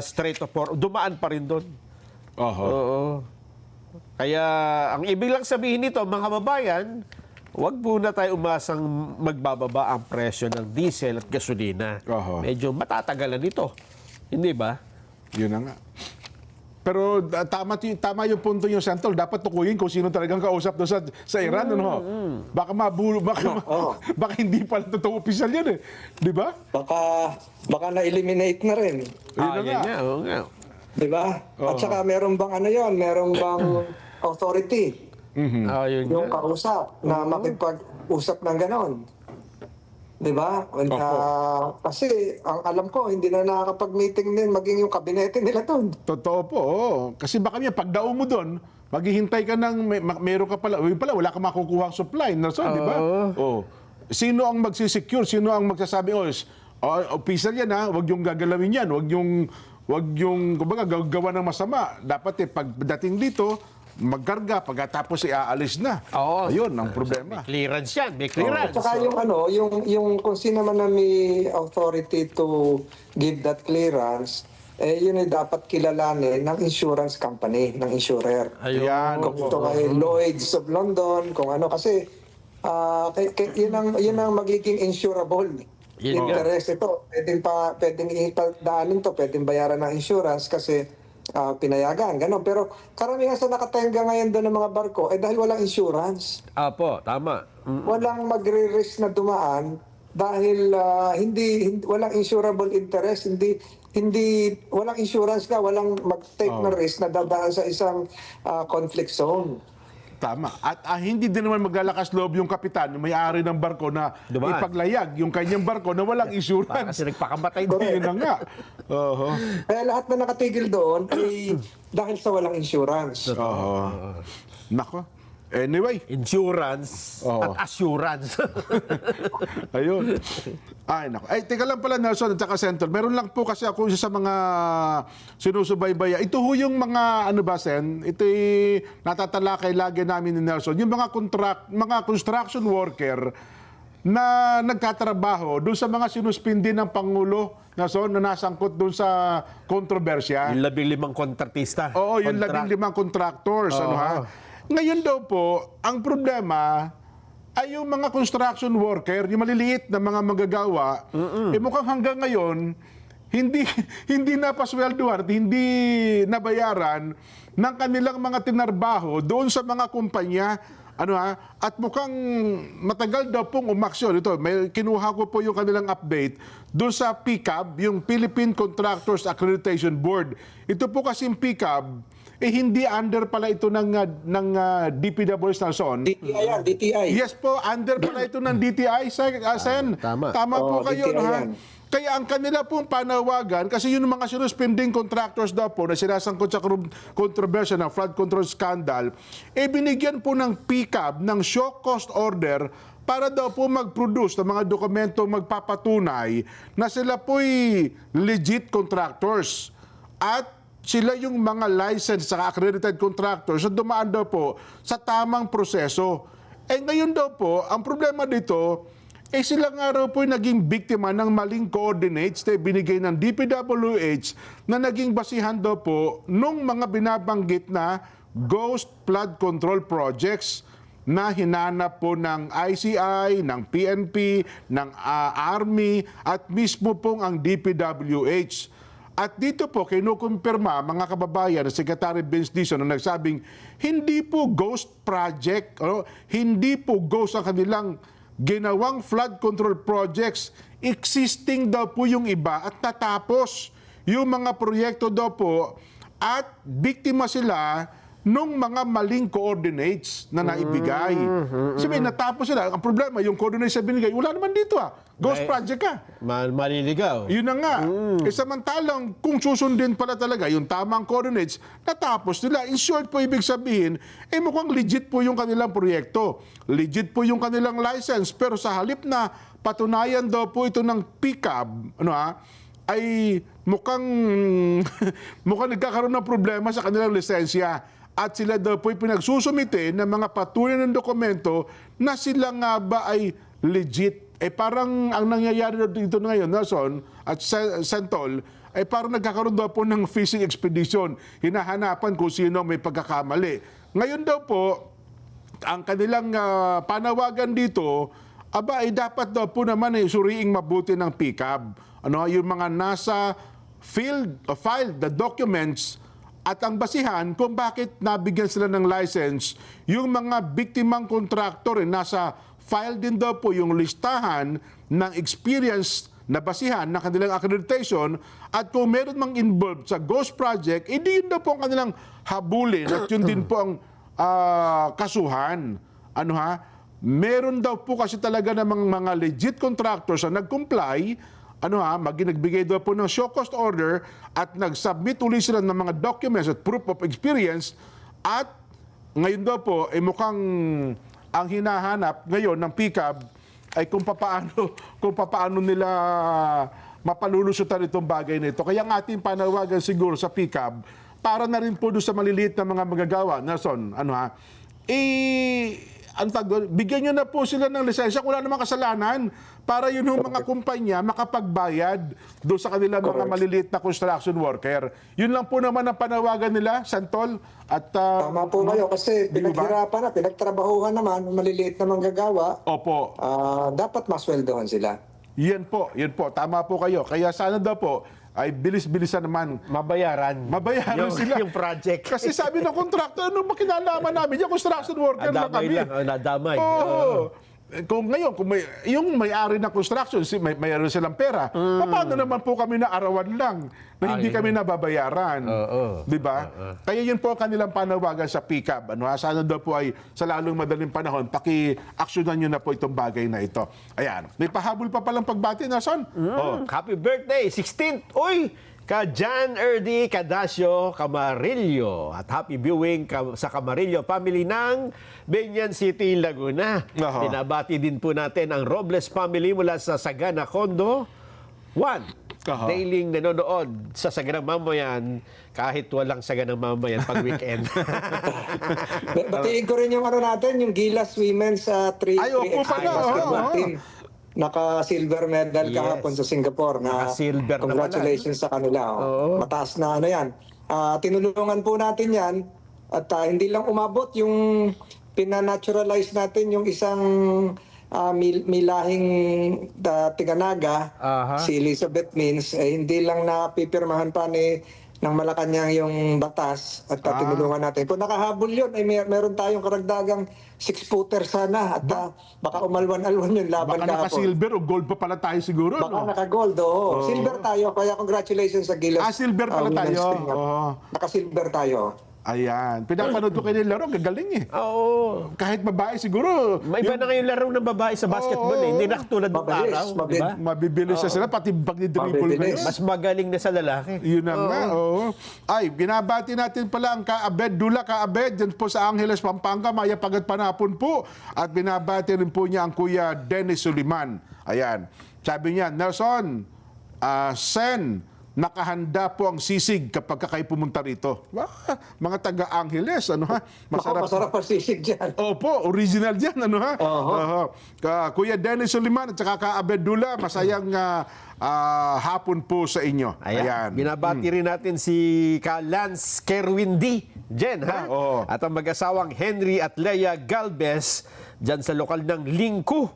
Strait of Hormuz. Dumaan pa rin dun. Oo. Kaya ang ibig lang sabihin nito, mga kababayan, huwag muna tayo umasang magbababa ang presyo ng diesel at gasolina. Medyo matatagalan ito. Hindi ba? Yun na nga. Pero tama yung punto yung Santol. Dapat tukuyin kung sino talagang kausap doon sa Iran. Baka baka hindi pala totoo opisyal yan eh. Di ba? Baka na-eliminate na rin. Yun na nga. Oo nga. Di ba? At saka meron bang meron bang authority yung kausap na makipag-usap ng ganon. Di ba? Kasi ang alam ko, hindi na nakakapag-meeting din maging yung kabinete nila doon. Totoo po. Kasi baka pagdaong mo doon, maghihintay ka ng meron ka pala, wala ka makukuha ang supply. Di ba? Sino ang magsisecure? Sino ang magsasabi, official yan huwag yung gagalawin yan, huwag yung kumbaga, gagawa ng masama. Dapat pagdating dito, magkarga, pagkatapos aalis na. Ayun ang problema. May clearance yan, may clearance. At saka yung kung sino man na may authority to give that clearance, yun ay dapat kilalanin ng insurance company, ng insurer. Ayan. Kung ito ay Lloyd's of London, kung kasi yun ang magiging insurable interest ito. Pwedeng itadaanin to, pwedeng bayaran ng insurance kasi pinayagan, gano'n. Pero karamihan sa nakatenga ngayon doon ng mga barko, dahil walang insurance. Tama. Walang magre-risk na dumaan dahil walang insurable interest, walang insurance walang mag-take na risk na dadaan sa isang conflict zone. Tama. At hindi din naman maglalakas loob yung kapitan, yung may-ari ng barko na Dumaan. ipaglayag yung kanyang barko na walang insurance. Kasi nagpakamatay Yun na nga. Oho. Kaya lahat na nakatigil doon ay dahil sa walang insurance. Oho. Nako. Anyway. Insurance Oo. at assurance. Ayun. Ay, nako. Ay, teka lang pala, Nelson at saka Sentol. Meron lang po kasi ako isa sa mga sinusubaybaya. Ito ho yung mga, ano ba, Sen? Ito natatalakay lagi namin ni Nelson. Yung mga construction worker na nagtatrabaho doon sa mga sinuspindi ng Pangulo, Nelson, na nasangkot doon sa kontrobersya. Yung 15 kontratista. Oo, yung 15 contractors. Ano ha? Ngayon daw po, ang problema ay yung mga construction worker, yung maliliit na mga manggagawa, mukhang hanggang ngayon, hindi napasweldohan at hindi nabayaran ng kanilang mga tinarbaho doon sa mga kumpanya. Ano ha? At mukhang matagal daw pong umaksyon. Ito, may kinuha ko po yung kanilang update doon sa PCAB, yung Philippine Contractors Accreditation Board. Ito po kasing PCAB, hindi under pala ito ng DPWH Nelson. DTI yan, DTI. Yes po, under pala ito ng DTI, Sen. Tama. Tama po kayo. DTI No, ha? yan. Kaya ang kanila pong panawagan, kasi yun mga sinuspending contractors daw po na sinasangkot sa kontrobersya ng flood control scandal, binigyan po ng PCAB ng show cause order para daw po mag-produce ng mga dokumento magpapatunay na sila po'y legit contractors. At sila yung mga licensed sa accredited contractors na dumaan daw po sa tamang proseso. Ngayon daw po, ang problema dito, sila nga raw po naging biktima ng maling coordinates na binigay ng DPWH na naging basihan daw po nung mga binabanggit na ghost flood control projects na hinanap po ng ICI, ng PNP, ng Army at mismo pong ang DPWH. At dito po, kinukumpirma mga kababayan na Secretary Vince Dizon na nagsabing hindi po ghost project, hindi po ghost ang kanilang ginawang flood control projects. Existing daw po yung iba at natapos yung mga proyekto daw po at biktima sila nung mga maling coordinates na naibigay. Sabi, natapos sila. Ang problema, yung coordinates na binigay, wala naman dito Ghost project ka. Maliligaw. Yun na nga. Samantalang kung susundin pala talaga yung tamang coordinates, natapos nila. In short po, ibig sabihin, mukhang legit po yung kanilang proyekto. Legit po yung kanilang license. Pero sa halip na patunayan daw po ito ng PCAB, ay mukhang nagkakaroon ng problema sa kanilang lisensya. At sila daw po'y pinagsusumite ng mga patunay ng dokumento na sila nga ba ay legit. Parang ang nangyayari dito ngayon, Nelson at Sentol, parang nagkakaroon daw po ng fishing expedition. Hinahanapan kung sino may pagkakamali. Ngayon daw po, ang kanilang panawagan dito, dapat daw po naman suriing mabuti ng PCAB. Yung mga nasa filed the documents at ang basihan kung bakit nabigyan sila ng license, yung mga biktimang kontraktor nasa file din daw po yung listahan ng experience na basihan ng kanilang accreditation at kung meron mang involved sa ghost project, di yun daw po ang kanilang habulin at yun din po ang kasuhan. Meron daw po kasi talaga ng mga legit contractors na nag-comply, nagbigay daw po ng show cause order at nag-submit ulit sila ng mga documents at proof of experience at ngayon daw po mukhang ang hinahanap ngayon ng PCAB ay kung papaano nila mapalulusutan itong bagay na ito. Kaya ang ating panawagan siguro sa PCAB para na rin po doon sa maliliit na mga magagawa, Nelson, bigyan nyo na po sila ng lisensya kung wala namang kasalanan para yun yung mga kumpanya makapagbayad doon sa kanilang mga maliliit na construction worker. Yun lang po naman ang panawagan nila, Santol. At, Tama po kayo kasi pinaghirapan na, pinagtrabahuhan naman, maliliit na manggagawa. Opo. Dapat masweldohan sila. Yan po. Tama po kayo. Kaya sana daw po, ay bilis-bilisan naman. Mabayaran sila. Yung project. Kasi sabi ng kontraktor, ano makinalaman namin? Yung construction worker lang kami. Nadamay. kung ngayon, kung yung may-ari ng construction, mayroon silang pera, paano naman po kami na arawan lang na hindi kami nababayaran? Di ba? Kaya yun po ang kanilang panawagan sa PCAB. Sana daw po ay sa lalong madaling panahon, paki-aksyonan nyo na po itong bagay na ito. Ayan. May pahabol pa palang pagbati, Nason? Happy birthday, 16th! Uy! Ka Jan Erdi Cadasio Camarillo at happy viewing sa Camarillo family ng Benyan City, Laguna. Binabati din po natin ang Robles family mula sa Sagana Condo 1. Dailing nanonood sa Saganang Mamayan kahit walang Saganang Mamayan pag weekend. Batiin ko rin yung natin, yung Gilas Women's 3x3 basketball team. Naka-silver medal kahapon sa Singapore. Naka-silver na congratulations sa kanila. Mataas na yan. Tinulungan po natin yan at hindi lang umabot yung pinanaturalize natin yung isang milahing Tiganaga, si Elizabeth Means, hindi lang napipirmahan pa ng Malacanang yung batas at tinulungan natin. Kung nakahabol yun, ay meron tayong karagdagang 6-footer sana at baka umalwan-alwan yung laban baka naka-silver o gold pa pala tayo siguro. Baka naka-gold, silver tayo, kaya congratulations sa Gilas. Silver pala tayo. Naka-silver tayo. Ayan. Pinapanood ko kayo laro, gagaling Oo. Kahit babae siguro. May iba na ngayon laro ng babae sa basketball Hindi na katulad ng araw. Diba? Mabibilis sila, pati pag-dribble ngayon. Mas magaling na sa lalaki. Yun na nga, Ay, binabati natin pala ang Kaabed, Dula Kaabed, dyan po sa Angeles, Pampanga, Maya Pagat Panapon po. At binabati rin po niya ang Kuya Dennis Suliman. Ayan. Sabi niya, Nelson, Sen, nakahanda po ang sisig kapag kayo pumunta rito. Mga taga-Angeles, Masarap ang sisig dyan. Opo, original dyan, Kuya Dennis Suliman at saka Kaabed Dula, masayang hapon po sa inyo. Ayan. Binabati rin natin si Lance Kerwindi, Jen, At ang mag-asawang Henry at Leia Galvez, dyan sa lokal ng Lingku.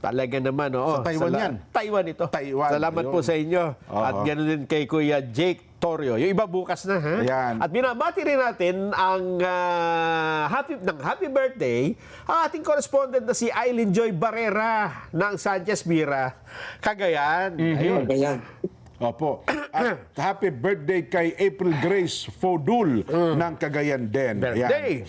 Talaga naman, Sa Taiwan yan. Taiwan ito. Taiwan. Salamat po sa inyo. At ganoon din kay Kuya Jake Torio. Yung iba bukas na, Ayan. At binabati rin natin ang happy birthday ang ating correspondent na si Eileen Joy Barrera ng Sanchez Mira, Cagayan. Ayun. Ganyan. Opo. At happy birthday kay April Grace Fodul ng Cagayan din. Birthday.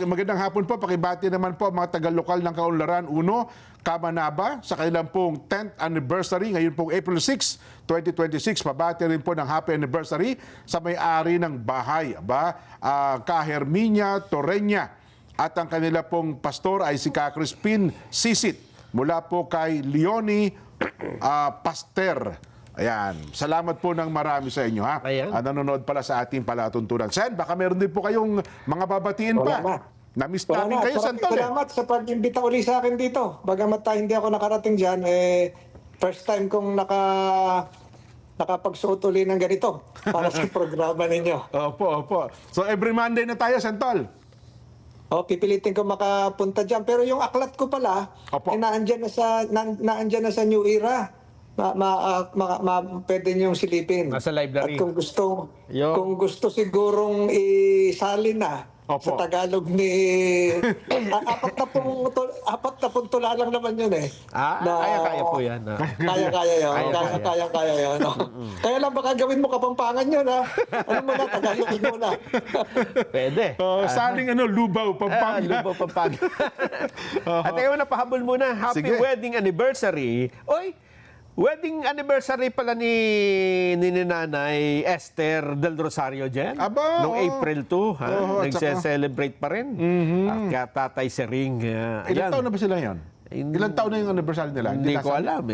Magandang hapon po. Pakibati naman po mga taga-lokal ng Kaunlaran. Uno, Kamanaba sa kanilang pong 10th anniversary. Ngayon pong April 6, 2026. Pabati rin po ng happy anniversary sa may-ari ng bahay. Ka-Herminia Torreña. At ang kanila pong pastor ay si Ka-Crispin Sisit. Mula po kay Leonie Paster. Ayan. Salamat po ng marami sa inyo, nanonood pala sa ating palatuntunan. Sen, baka meron din po kayong mga babatiin pa. Namiss namin kayo, Santol. Salamat sa pag-imbita uli sa akin dito. Bagamat hindi ako nakarating dyan, first time kong nakapagsuot uli ng ganito para sa programa ninyo. Opo. So every Monday na tayo, Santol. Pipilitin ko makapunta dyan. Pero yung aklat ko pala, naandyan na sa New Era. Pwede niyong silipin. Nasa library. At kung gusto sigurong isalin na sa Tagalog ni 40 tula lang naman yun Kaya po yan. Kaya yun. Kaya lang baka gawin mo Kapampangan yun Ano mo na, Tagalog mo na. Pwede. Saling Lubaw, Pampanga. Lubaw, Pampanga. At ayaw na, pahabol muna. Happy wedding anniversary. Wedding anniversary pala ni Nanay Esther Del Rosario dyan. Noong April 2, nagse-celebrate pa rin. At Tatay Sering. Ilang taon na ba sila yon? Ilang taon na yung anniversary nila? Hindi ko alam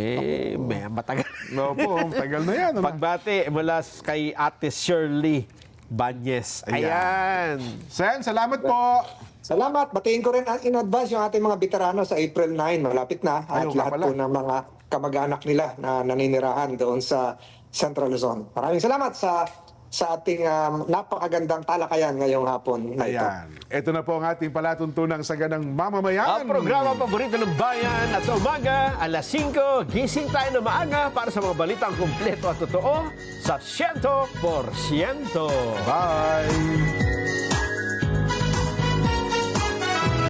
matagal. Opo, tagal na yan. Pagbati mula kay Ate Shirley Banyes. Ayan. Sen, salamat po. Salamat. Batiin ko rin in advance yung ating mga veterano sa April 9. Malapit na. At lahat po ng mga kamag-anak nila na naninirahan doon sa Central Luzon. Maraming salamat sa ating napakagandang talakayan ngayong hapon na ito. Ayan. Ito na po ang ating palatuntunang Saganang Mamamayan. Ang programa paborito ng bayan at sa umaga, alas 5, gising tayo na maaga para sa mga balitang kumpleto at totoo sa 100%. Bye!